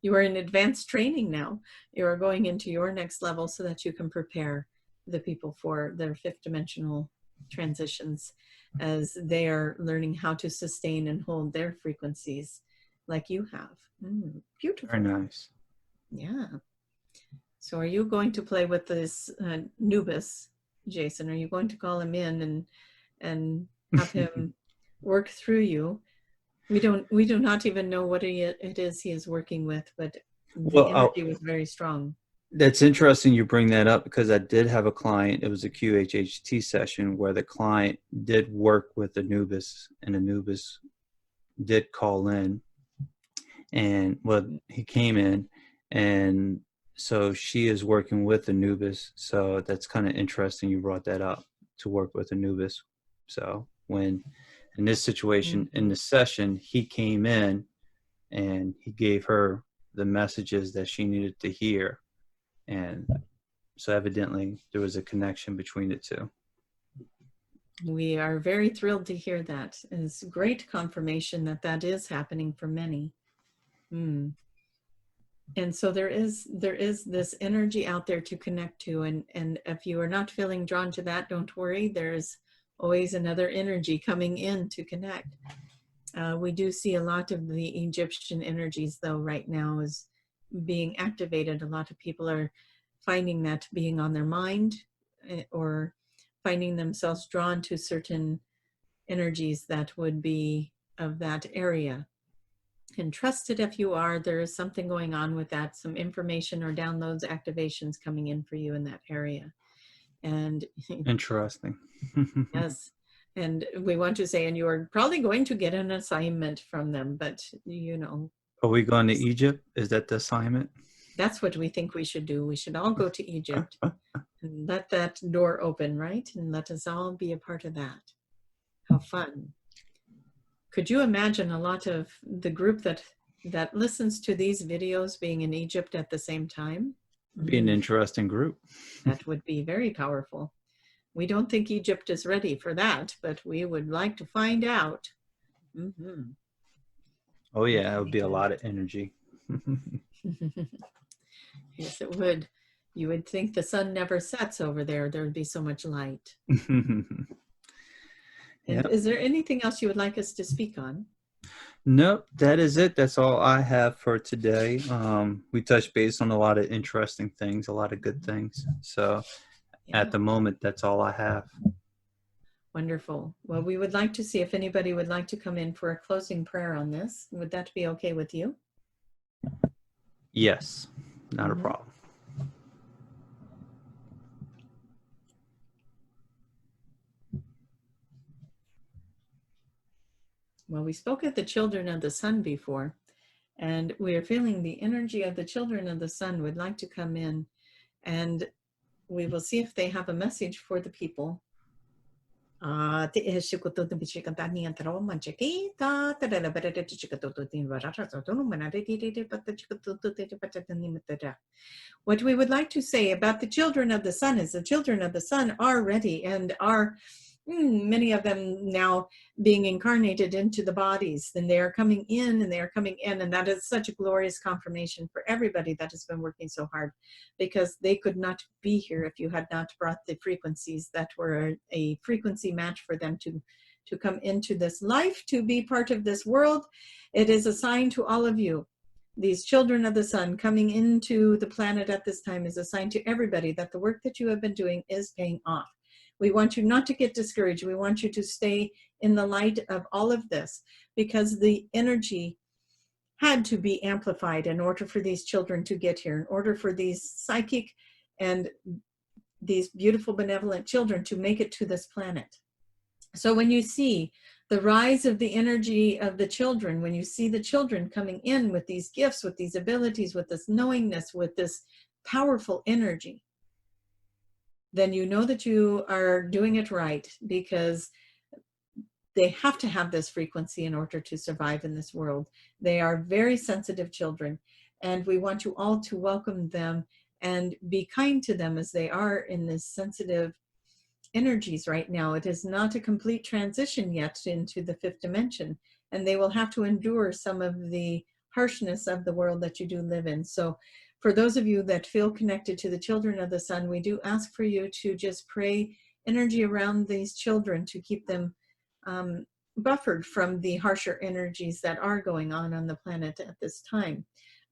[SPEAKER 2] advanced training now. You are going into your next level so that you can prepare the people for their fifth dimensional transitions, as they are learning how to sustain and hold their frequencies like you have. Beautiful.
[SPEAKER 1] Very nice.
[SPEAKER 2] Yeah. So are you going to play with this Anubis, Jason? Are you going to call him in and have him work through you? We do not even know what it is he is working with, but the
[SPEAKER 1] Well,
[SPEAKER 2] energy was very strong.
[SPEAKER 1] that's interesting you bring that up, because I did have a client. It was a QHHT session where the client did work with Anubis, and Anubis did call in, and well, he came in, and so she is working with Anubis. So that's kind of interesting you brought that up, to work with Anubis. So when in this situation, in the session, he came in and he gave her the messages that she needed to hear. And so evidently there was a connection between the two.
[SPEAKER 2] We are very thrilled to hear that. It's great confirmation that that is happening for many. And so there is this energy out there to connect to, and if you are not feeling drawn to that, don't worry. There's always another energy coming in to connect. We do see a lot of the Egyptian energies, though, right now is being activated. A lot of people are finding that being on their mind, or finding themselves drawn to certain energies that would be of that area. And trust it if you are, there is something going on with that, some information or downloads, activations coming in for you in that area. And
[SPEAKER 1] interesting.
[SPEAKER 2] yes. And we want to say, and you are probably going to get an assignment from them, but you know.
[SPEAKER 1] Are we going to Egypt? Is that the assignment?
[SPEAKER 2] That's what we think we should do. We should all go to Egypt and let that door open, right? And let us all be a part of that. How fun. Could you imagine a lot of the group that listens to these videos being in Egypt at the same time?
[SPEAKER 1] Be an interesting group.
[SPEAKER 2] That would be very powerful. We don't think Egypt is ready for that, but we would like to find out.
[SPEAKER 1] Oh yeah, it would be a lot of energy.
[SPEAKER 2] Yes, it would. You would think the sun never sets over there. There would be so much light. And is there anything else you would like us to speak on?
[SPEAKER 1] Nope, that is it. That's all I have for today. We touched base on a lot of interesting things, a lot of good things. So at the moment, that's all I have.
[SPEAKER 2] Wonderful. Well, we would like to see if anybody would like to come in for a closing prayer on this. Would that be okay with you?
[SPEAKER 1] Yes, not a problem.
[SPEAKER 2] Well, we spoke of the children of the sun before, and we are feeling the energy of the children of the sun would like to come in, and we will see if they have a message for the people. What we would like to say about the children of the sun is the children of the sun are ready and are many of them now being incarnated into the bodies, and they are coming in and they are coming in, and that is such a glorious confirmation for everybody that has been working so hard, because they could not be here if you had not brought the frequencies that were a frequency match for them to come into this life, to be part of this world. It is a sign to all of you. These children of the sun coming into the planet at this time is a sign to everybody that the work that you have been doing is paying off. We want you not to get discouraged. We want you to stay in the light of all of this, because the energy had to be amplified in order for these children to get here, in order for these psychic and these beautiful benevolent children to make it to this planet. So when you see the rise of the energy of the children, when you see the children coming in with these gifts, with these abilities, with this knowingness, with this powerful energy, then you know that you are doing it right, because they have to have this frequency in order to survive in this world. They are very sensitive children, and we want you all to welcome them and be kind to them as they are in this sensitive energies right now. It is not a complete transition yet into the fifth dimension, and they will have to endure some of the harshness of the world that you do live in. So for those of you that feel connected to the children of the sun, we do ask for you to just pray energy around these children to keep them buffered from the harsher energies that are going on the planet at this time.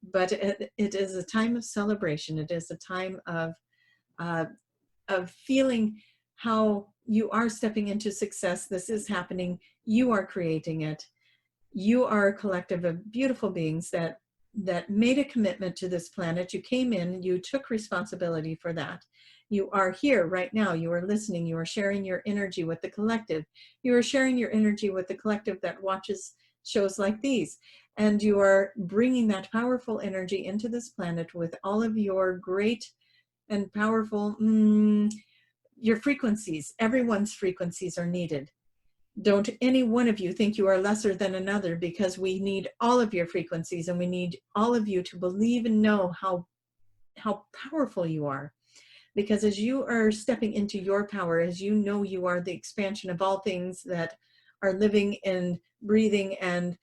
[SPEAKER 2] but it is a time of celebration. It is a time uh, of feeling how you are stepping into success. This is happening. You are creating it. You are a collective of beautiful beings that made a commitment to this planet. You came in, you took responsibility for that. You are here right now. You are listening. You are sharing your energy with the collective. You are sharing your energy with the collective that watches shows like these. And you are bringing that powerful energy into this planet with all of your great and powerful, your frequencies. Everyone's frequencies are needed. Don't any one of you think you are lesser than another, because we need all of your frequencies, and we need all of you to believe and know how powerful you are. Because as you are stepping into your power, as you know you are the expansion of all things that are living and breathing and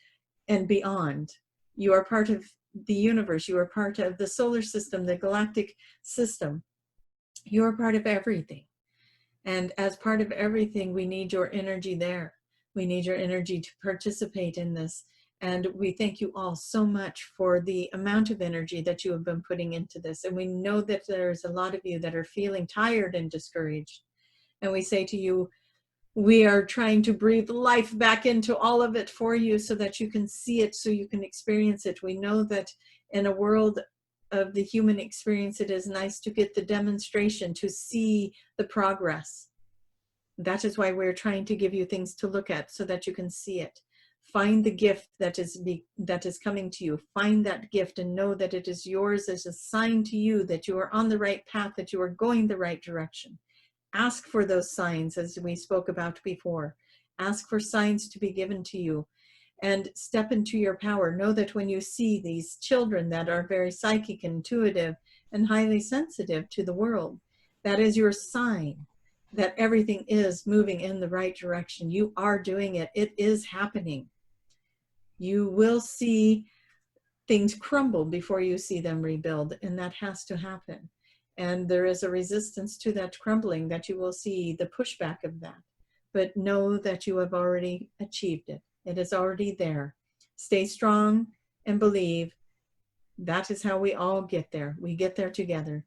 [SPEAKER 2] beyond. You are part of the universe. You are part of the solar system, the galactic system. You are part of everything. And as part of everything, we need your energy there. We need your energy to participate in this. And we thank you all so much for the amount of energy that you have been putting into this. And we know that there's a lot of you that are feeling tired and discouraged. And we say to you, we are trying to breathe life back into all of it for you so that you can see it, so you can experience it. We know that in a world of the human experience, it is nice to get the demonstration, to see the progress. That is why we're trying to give you things to look at so that you can see it. Find the gift that is coming to you. Find that gift and know that it is yours as a sign to you that you are on the right path, that you are going the right direction. Ask for those signs, as we spoke about before. Ask for signs to be given to you, and step into your power. Know that when you see these children that are very psychic, intuitive, and highly sensitive to the world, that is your sign that everything is moving in the right direction. You are doing it. It is happening. You will see things crumble before you see them rebuild, and that has to happen. And there is a resistance to that crumbling, that you will see the pushback of that. But know that you have already achieved it. It is already there. Stay strong and believe. That is how we all get there. We get there together.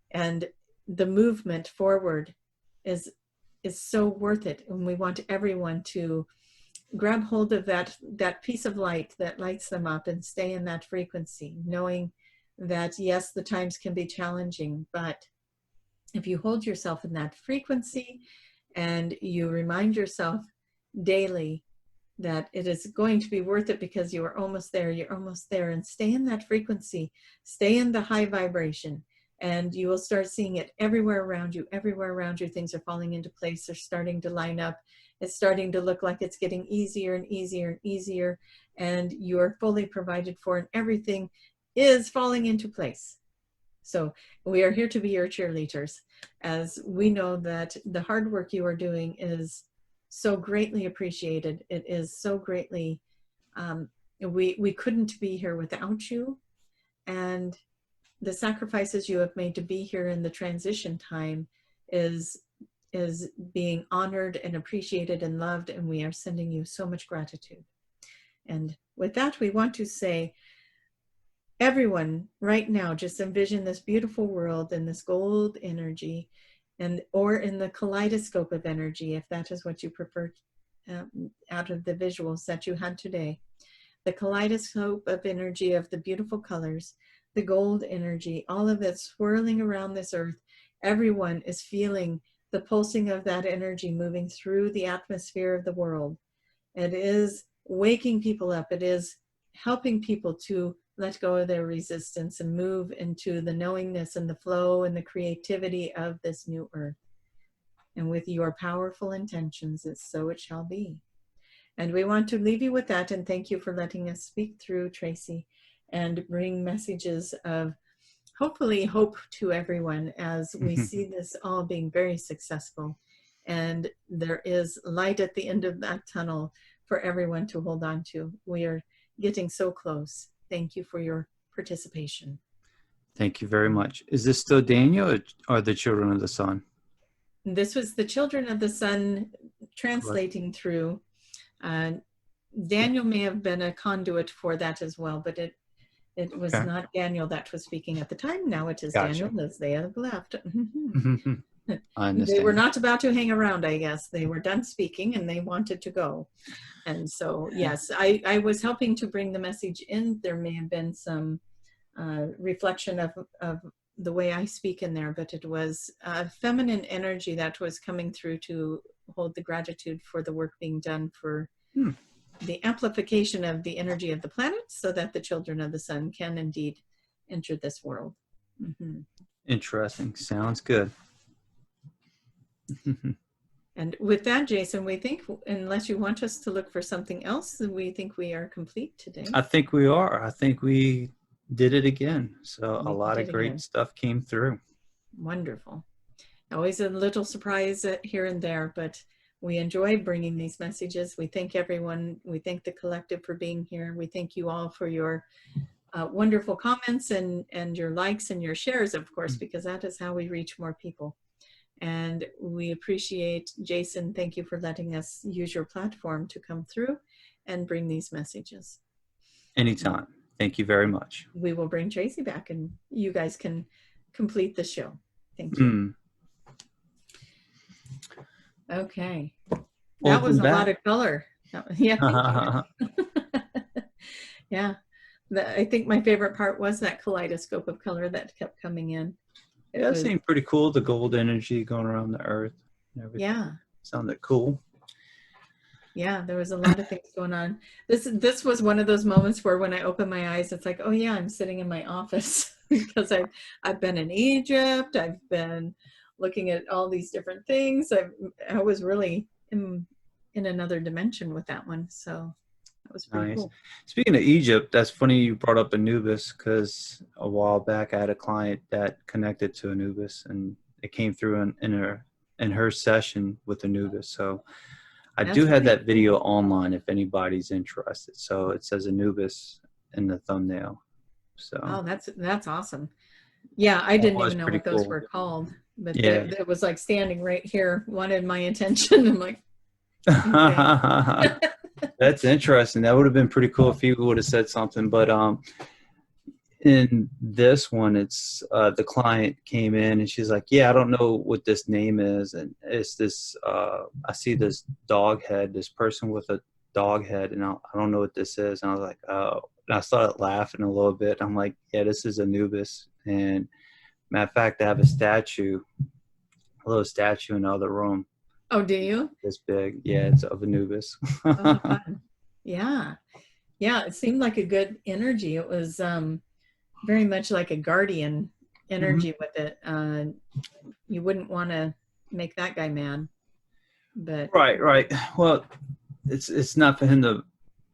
[SPEAKER 2] And the movement forward is so worth it. And we want everyone to grab hold of that piece of light that lights them up and stay in that frequency, knowing that yes, the times can be challenging, but if you hold yourself in that frequency and you remind yourself daily that it is going to be worth it because you are almost there, you're almost there, and stay in that frequency, stay in the high vibration, and you will start seeing it everywhere around you. Everywhere around you, things are falling into place. They're starting to line up. It's starting to look like it's getting easier and easier and easier, and you are fully provided for, and everything is falling into place. So we are here to be your cheerleaders, as we know that the hard work you are doing is so greatly appreciated. It is so greatly, we couldn't be here without you, and the sacrifices you have made to be here in the transition time is being honored and appreciated and loved, and we are sending you so much gratitude. And with that, we want to say, everyone right now, just envision this beautiful world in this gold energy, or in the kaleidoscope of energy, if that is what you prefer, out of the visuals that you had today. The kaleidoscope of energy of the beautiful colors, the gold energy, all of it swirling around this earth. Everyone is feeling the pulsing of that energy moving through the atmosphere of the world. It is waking people up. It is helping people to let go of their resistance and move into the knowingness and the flow and the creativity of this new earth. And with your powerful intentions, so it shall be. And we want to leave you with that, and thank you for letting us speak through, Tracie, and bring messages of hopefully hope to everyone as we see this all being very successful. And there is light at the end of that tunnel for everyone to hold on to. We are getting so close. Thank you for your participation.
[SPEAKER 1] Thank you very much. Is this still Daniel or the Children of the Sun?
[SPEAKER 2] This was the Children of the Sun translating through. Daniel may have been a conduit for that as well, but It was
[SPEAKER 1] Okay.
[SPEAKER 2] not Daniel that was speaking at the time. Now it is
[SPEAKER 1] Gotcha.
[SPEAKER 2] Daniel, as they have left.
[SPEAKER 1] I
[SPEAKER 2] They were
[SPEAKER 1] understand.
[SPEAKER 2] not about to hang around, I guess. They were done speaking and they wanted to go. And so, yes, I was helping to bring the message in. There may have been some reflection of the way I speak in there, but it was a feminine energy that was coming through to hold the gratitude for the work being done for the amplification of the energy of the planet so that the children of the sun can indeed enter this world.
[SPEAKER 1] Interesting. Sounds good.
[SPEAKER 2] And with that, Jason, we think, unless you want us to look for something else, we think we are complete today.
[SPEAKER 1] I think we are. I think we did it again. So a lot of great
[SPEAKER 2] again.
[SPEAKER 1] stuff came through.
[SPEAKER 2] Wonderful. Always a little surprise here and there, but we enjoy bringing these messages. We thank everyone. We thank the collective for being here. We thank you all for your wonderful comments and your likes and your shares, of course, because that is how we reach more people. And we appreciate, Jason, thank you for letting us use your platform to come through and bring these messages.
[SPEAKER 1] Anytime. Thank you very much.
[SPEAKER 2] We will bring Tracie back and you guys can complete the show. Thank you. Okay. That was a lot of color. Yeah, thank you. Yeah. I think my favorite part was that kaleidoscope of color that kept coming in.
[SPEAKER 1] It seemed pretty cool, the gold energy going around the earth and everything.
[SPEAKER 2] Yeah.
[SPEAKER 1] Sounded cool.
[SPEAKER 2] Yeah, there was a lot of things going on. This was one of those moments where when I open my eyes, it's like, oh yeah, I'm sitting in my office because I've been in Egypt. I've been looking at all these different things. I was really in another dimension with that one. So that was pretty cool.
[SPEAKER 1] Speaking of Egypt, that's funny you brought up Anubis, because a while back I had a client that connected to Anubis and it came through in her session with Anubis. So I do have that video online if anybody's interested. So it says Anubis in the thumbnail. So
[SPEAKER 2] oh, that's awesome. Yeah, I didn't even know what those were called, but it was like standing right here, wanted my attention. I'm like, okay.
[SPEAKER 1] That's interesting. That would have been pretty cool if you would have said something. But in this one, it's the client came in and she's like, yeah, I don't know what this name is. And it's this, I see this dog head, this person with a dog head, and I don't know what this is. And I was like, oh. And I started laughing a little bit. I'm like, yeah, this is Anubis. And matter of fact, I have a little statue in the other room.
[SPEAKER 2] Oh, do you?
[SPEAKER 1] This big. Yeah, it's of Anubis.
[SPEAKER 2] Oh, fun. Yeah. Yeah, it seemed like a good energy. It was very much like a guardian energy with it. You wouldn't want to make that guy mad. But
[SPEAKER 1] Right. Well, it's not for him to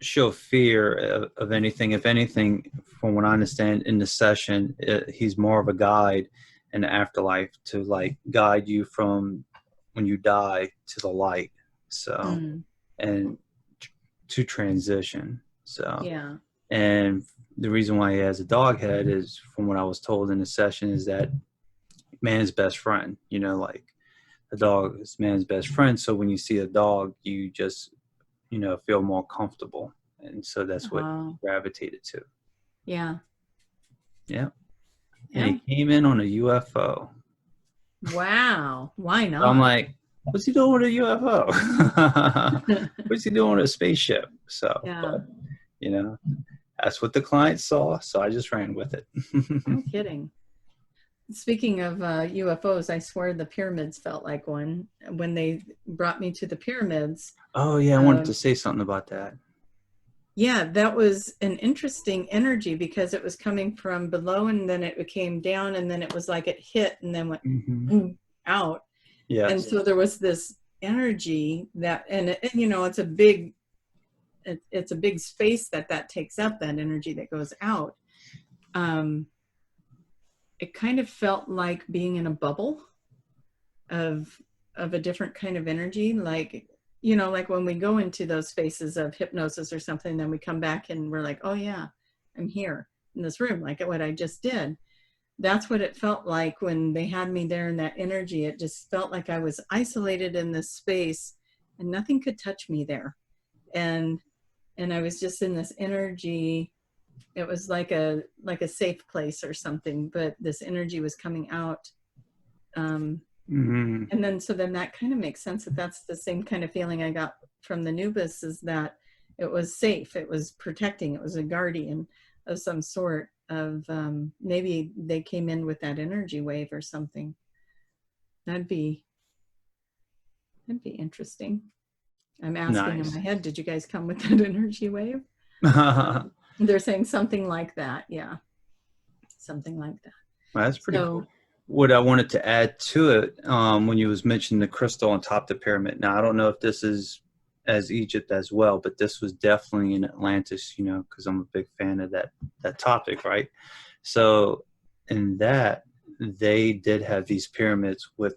[SPEAKER 1] show fear of anything. If anything, from what I understand in the session, he's more of a guide in the afterlife to like guide you from when you die to the light. So and to transition. So yeah. And the reason why he has a dog head is, from what I was told in the session, is that man's best friend. You know, like a dog is man's best friend. So when you see a dog, you just, you know, feel more comfortable. And so that's what he gravitated to.
[SPEAKER 2] Yeah.
[SPEAKER 1] Yeah. And he came in on a UFO.
[SPEAKER 2] Wow. Why not?
[SPEAKER 1] So I'm like, what's he doing with a UFO? What's he doing with a spaceship? So, but, you know, that's what the client saw. So I just ran with it.
[SPEAKER 2] No kidding. Speaking of UFOs, I swear the pyramids felt like one when they brought me to the pyramids.
[SPEAKER 1] Oh, yeah. I wanted to say something about that.
[SPEAKER 2] Yeah, that was an interesting energy because it was coming from below and then it came down and then it was like it hit and then went out. Yeah. And so there was this energy that, and you know, it's a big space that takes up, that energy that goes out. It kind of felt like being in a bubble of a different kind of energy, like, you know, like when we go into those spaces of hypnosis or something, then we come back and we're like, oh yeah, I'm here in this room, like what I just did. That's what it felt like when they had me there in that energy. It just felt like I was isolated in this space and nothing could touch me there. And I was just in this energy it was like a safe place or something, but this energy was coming out. And then that kind of makes sense that that's the same kind of feeling I got from the Anubis, is that it was safe, it was protecting, it was a guardian of some sort of, maybe they came in with that energy wave or something. That'd be interesting. I'm asking in my head, did you guys come with that energy wave? They're saying something like that. Yeah. Something like that.
[SPEAKER 1] Well, that's pretty cool. What I wanted to add to it, when you was mentioning the crystal on top of the pyramid. Now, I don't know if this is as Egypt as well, but this was definitely in Atlantis, you know, because I'm a big fan of that topic, right? So in that, they did have these pyramids with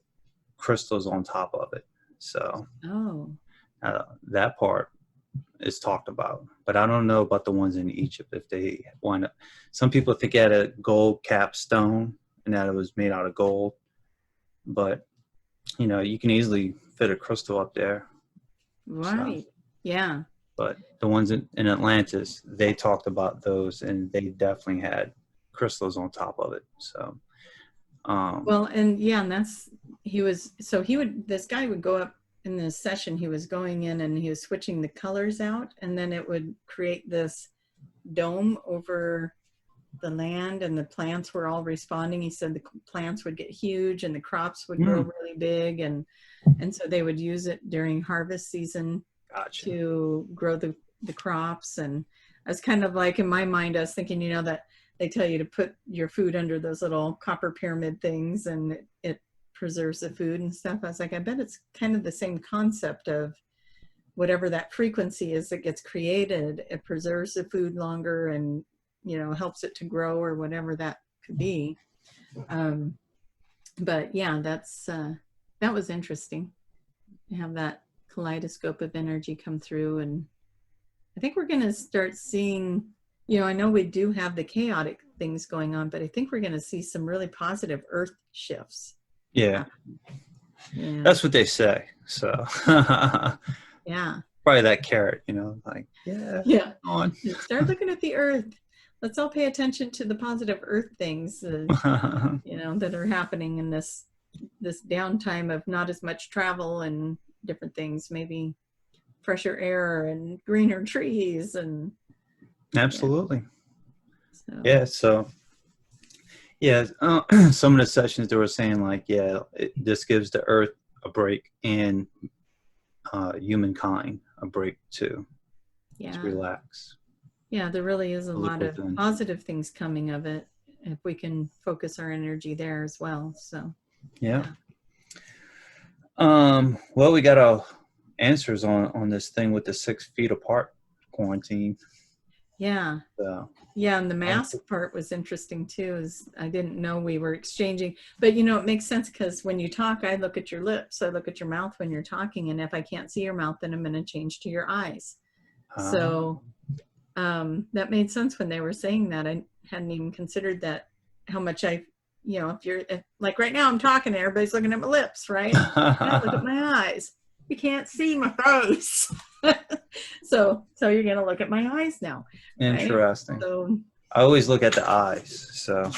[SPEAKER 1] crystals on top of it. So that part is talked about, but I don't know about the ones in Egypt. If they wind up, some people think it had a gold cap stone and that it was made out of gold, but you know, you can easily fit a crystal up there.
[SPEAKER 2] Right. So, yeah.
[SPEAKER 1] But the ones in Atlantis, they talked about those, and they definitely had crystals on top of it. So,
[SPEAKER 2] well, and yeah, and this guy would go up in this session. He was going in and he was switching the colors out, and then it would create this dome over the land, and the plants were all responding. He said the plants would get huge and the crops would grow really big, and so they would use it during harvest season to grow the crops. And I was kind of like, in my mind, I was thinking, you know, that they tell you to put your food under those little copper pyramid things and it preserves the food and stuff. I was like, I bet it's kind of the same concept of whatever that frequency is that gets created, it preserves the food longer and, you know, helps it to grow or whatever that could be. But yeah, that was interesting to have that kaleidoscope of energy come through. And I think we're going to start seeing, you know, I know we do have the chaotic things going on, but I think we're going to see some really positive earth shifts.
[SPEAKER 1] Yeah. That's what they say. So
[SPEAKER 2] yeah,
[SPEAKER 1] probably that carrot, you know, like,
[SPEAKER 2] yeah. Start looking at the earth. Let's all pay attention to the positive earth things, you know, that are happening in this downtime of not as much travel and different things, maybe fresher air and greener trees. And
[SPEAKER 1] absolutely. So some of the sessions they were saying, like, this gives the earth a break and humankind a break too. To relax.
[SPEAKER 2] Yeah, there really is a lot of positive things coming of it if we can focus our energy there as well. So
[SPEAKER 1] well, we got our answers on this thing with the 6 feet apart quarantine.
[SPEAKER 2] Yeah. And the mask part was interesting too, is I didn't know we were exchanging, but you know, it makes sense because when you talk, I look at your lips, I look at your mouth when you're talking, and if I can't see your mouth, then I'm going to change to your eyes. So that made sense when they were saying that. I hadn't even considered that, how much you know, if like right now I'm talking, everybody's looking at my lips, right? I look at my eyes. You can't see my face. so you're going to look at my eyes now.
[SPEAKER 1] Interesting.
[SPEAKER 2] Right? So
[SPEAKER 1] I always look at the eyes. So.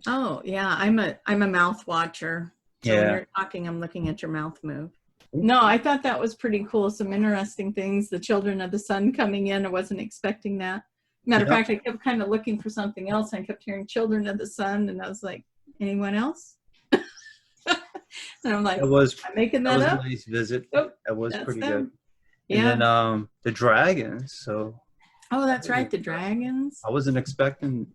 [SPEAKER 2] Oh yeah, I'm a mouth watcher. So when you're talking, I'm looking at your mouth move. No, I thought that was pretty cool. Some interesting things. The children of the sun coming in. I wasn't expecting that. Matter of fact, I kept kind of looking for something else. I kept hearing children of the sun, and I was like, anyone else? And I'm like, I'm making that up.
[SPEAKER 1] A nice visit.
[SPEAKER 2] Oh,
[SPEAKER 1] that was pretty good.
[SPEAKER 2] Yeah.
[SPEAKER 1] And then the dragons. So.
[SPEAKER 2] Oh, that's right, the dragons.
[SPEAKER 1] I wasn't expecting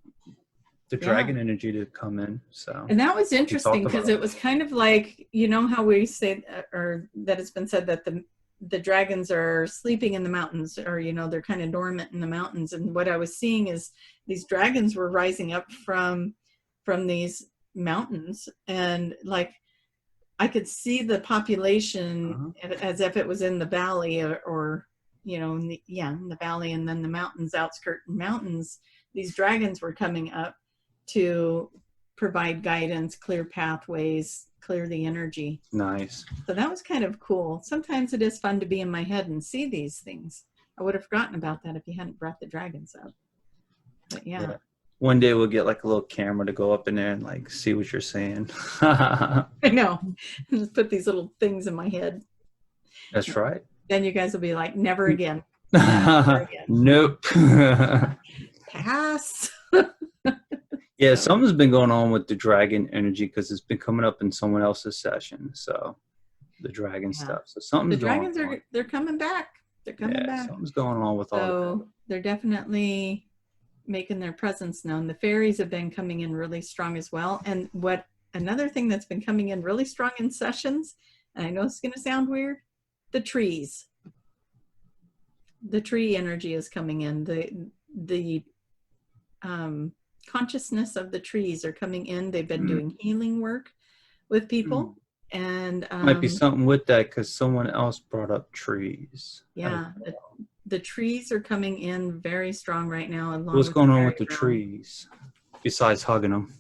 [SPEAKER 1] the dragon energy to come in. So.
[SPEAKER 2] And that was interesting because it was kind of like, you know how we say, or that it's been said that the dragons are sleeping in the mountains, or, you know, they're kind of dormant in the mountains. And what I was seeing is these dragons were rising up from these mountains, and like I could see the population as if it was in the valley, or you know, in the valley, and then the mountains, outskirt mountains. These dragons were coming up to provide guidance, clear pathways, clear the energy.
[SPEAKER 1] Nice.
[SPEAKER 2] So that was kind of cool. Sometimes it is fun to be in my head and see these things. I would have forgotten about that if you hadn't brought the dragons up. But yeah.
[SPEAKER 1] One day we'll get like a little camera to go up in there and like see what you're saying.
[SPEAKER 2] I know. Just put these little things in my head.
[SPEAKER 1] That's right.
[SPEAKER 2] Then you guys will be like, never again. Never again.
[SPEAKER 1] Nope.
[SPEAKER 2] Pass.
[SPEAKER 1] Yeah, something's been going on with the dragon energy because it's been coming up in someone else's session. So the dragon stuff. So something's going on.
[SPEAKER 2] The dragons they're coming back. They're coming back.
[SPEAKER 1] Something's going on with all that.
[SPEAKER 2] So they're definitely making their presence known. The fairies have been coming in really strong as well. And another thing that's been coming in really strong in sessions, and I know it's going to sound weird, the trees. The tree energy is coming in. The consciousness of the trees are coming in. They've been doing healing work with people. And
[SPEAKER 1] might be something with that because someone else brought up trees.
[SPEAKER 2] Yeah, the trees are coming in very strong right now.
[SPEAKER 1] What's going on with the trees besides hugging them?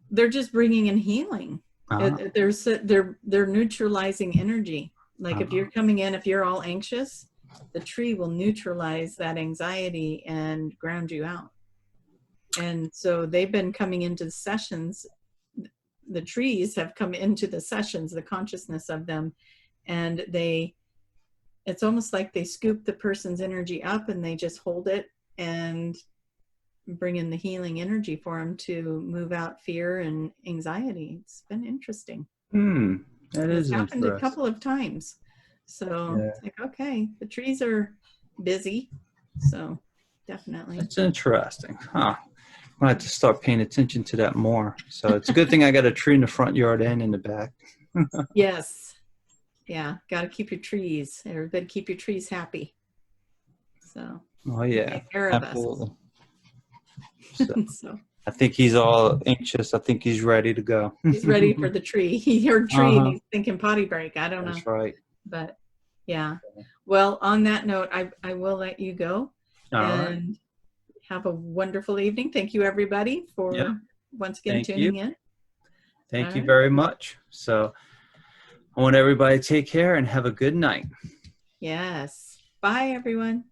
[SPEAKER 2] They're just bringing in healing. They're neutralizing energy. Like if you're coming in, if you're all anxious, the tree will neutralize that anxiety and ground you out. And so they've been coming into the sessions. The trees have come into the sessions, the consciousness of them, and it's almost like they scoop the person's energy up and they just hold it and bring in the healing energy for them to move out fear and anxiety. It's been interesting.
[SPEAKER 1] That is
[SPEAKER 2] happened a couple of times. So it's like, okay, the trees are busy. So definitely.
[SPEAKER 1] It's interesting. Huh. I have to start paying attention to that more. So it's a good thing I got a tree in the front yard and in the back.
[SPEAKER 2] Yes. Yeah. Got to keep your trees. Everybody keep your trees happy. So.
[SPEAKER 1] Oh, yeah.
[SPEAKER 2] Take care of
[SPEAKER 1] absolutely.
[SPEAKER 2] Us. So.
[SPEAKER 1] I think he's all anxious. I think he's ready to go.
[SPEAKER 2] He's ready for the tree. He heard tree and he's thinking potty break. I don't know.
[SPEAKER 1] That's right.
[SPEAKER 2] But yeah. Well, on that note, I will let you go.
[SPEAKER 1] All
[SPEAKER 2] and
[SPEAKER 1] right.
[SPEAKER 2] Have a wonderful evening. Thank you, everybody, for once again tuning in.
[SPEAKER 1] Thank you very much. So I want everybody to take care and have a good night.
[SPEAKER 2] Yes. Bye, everyone.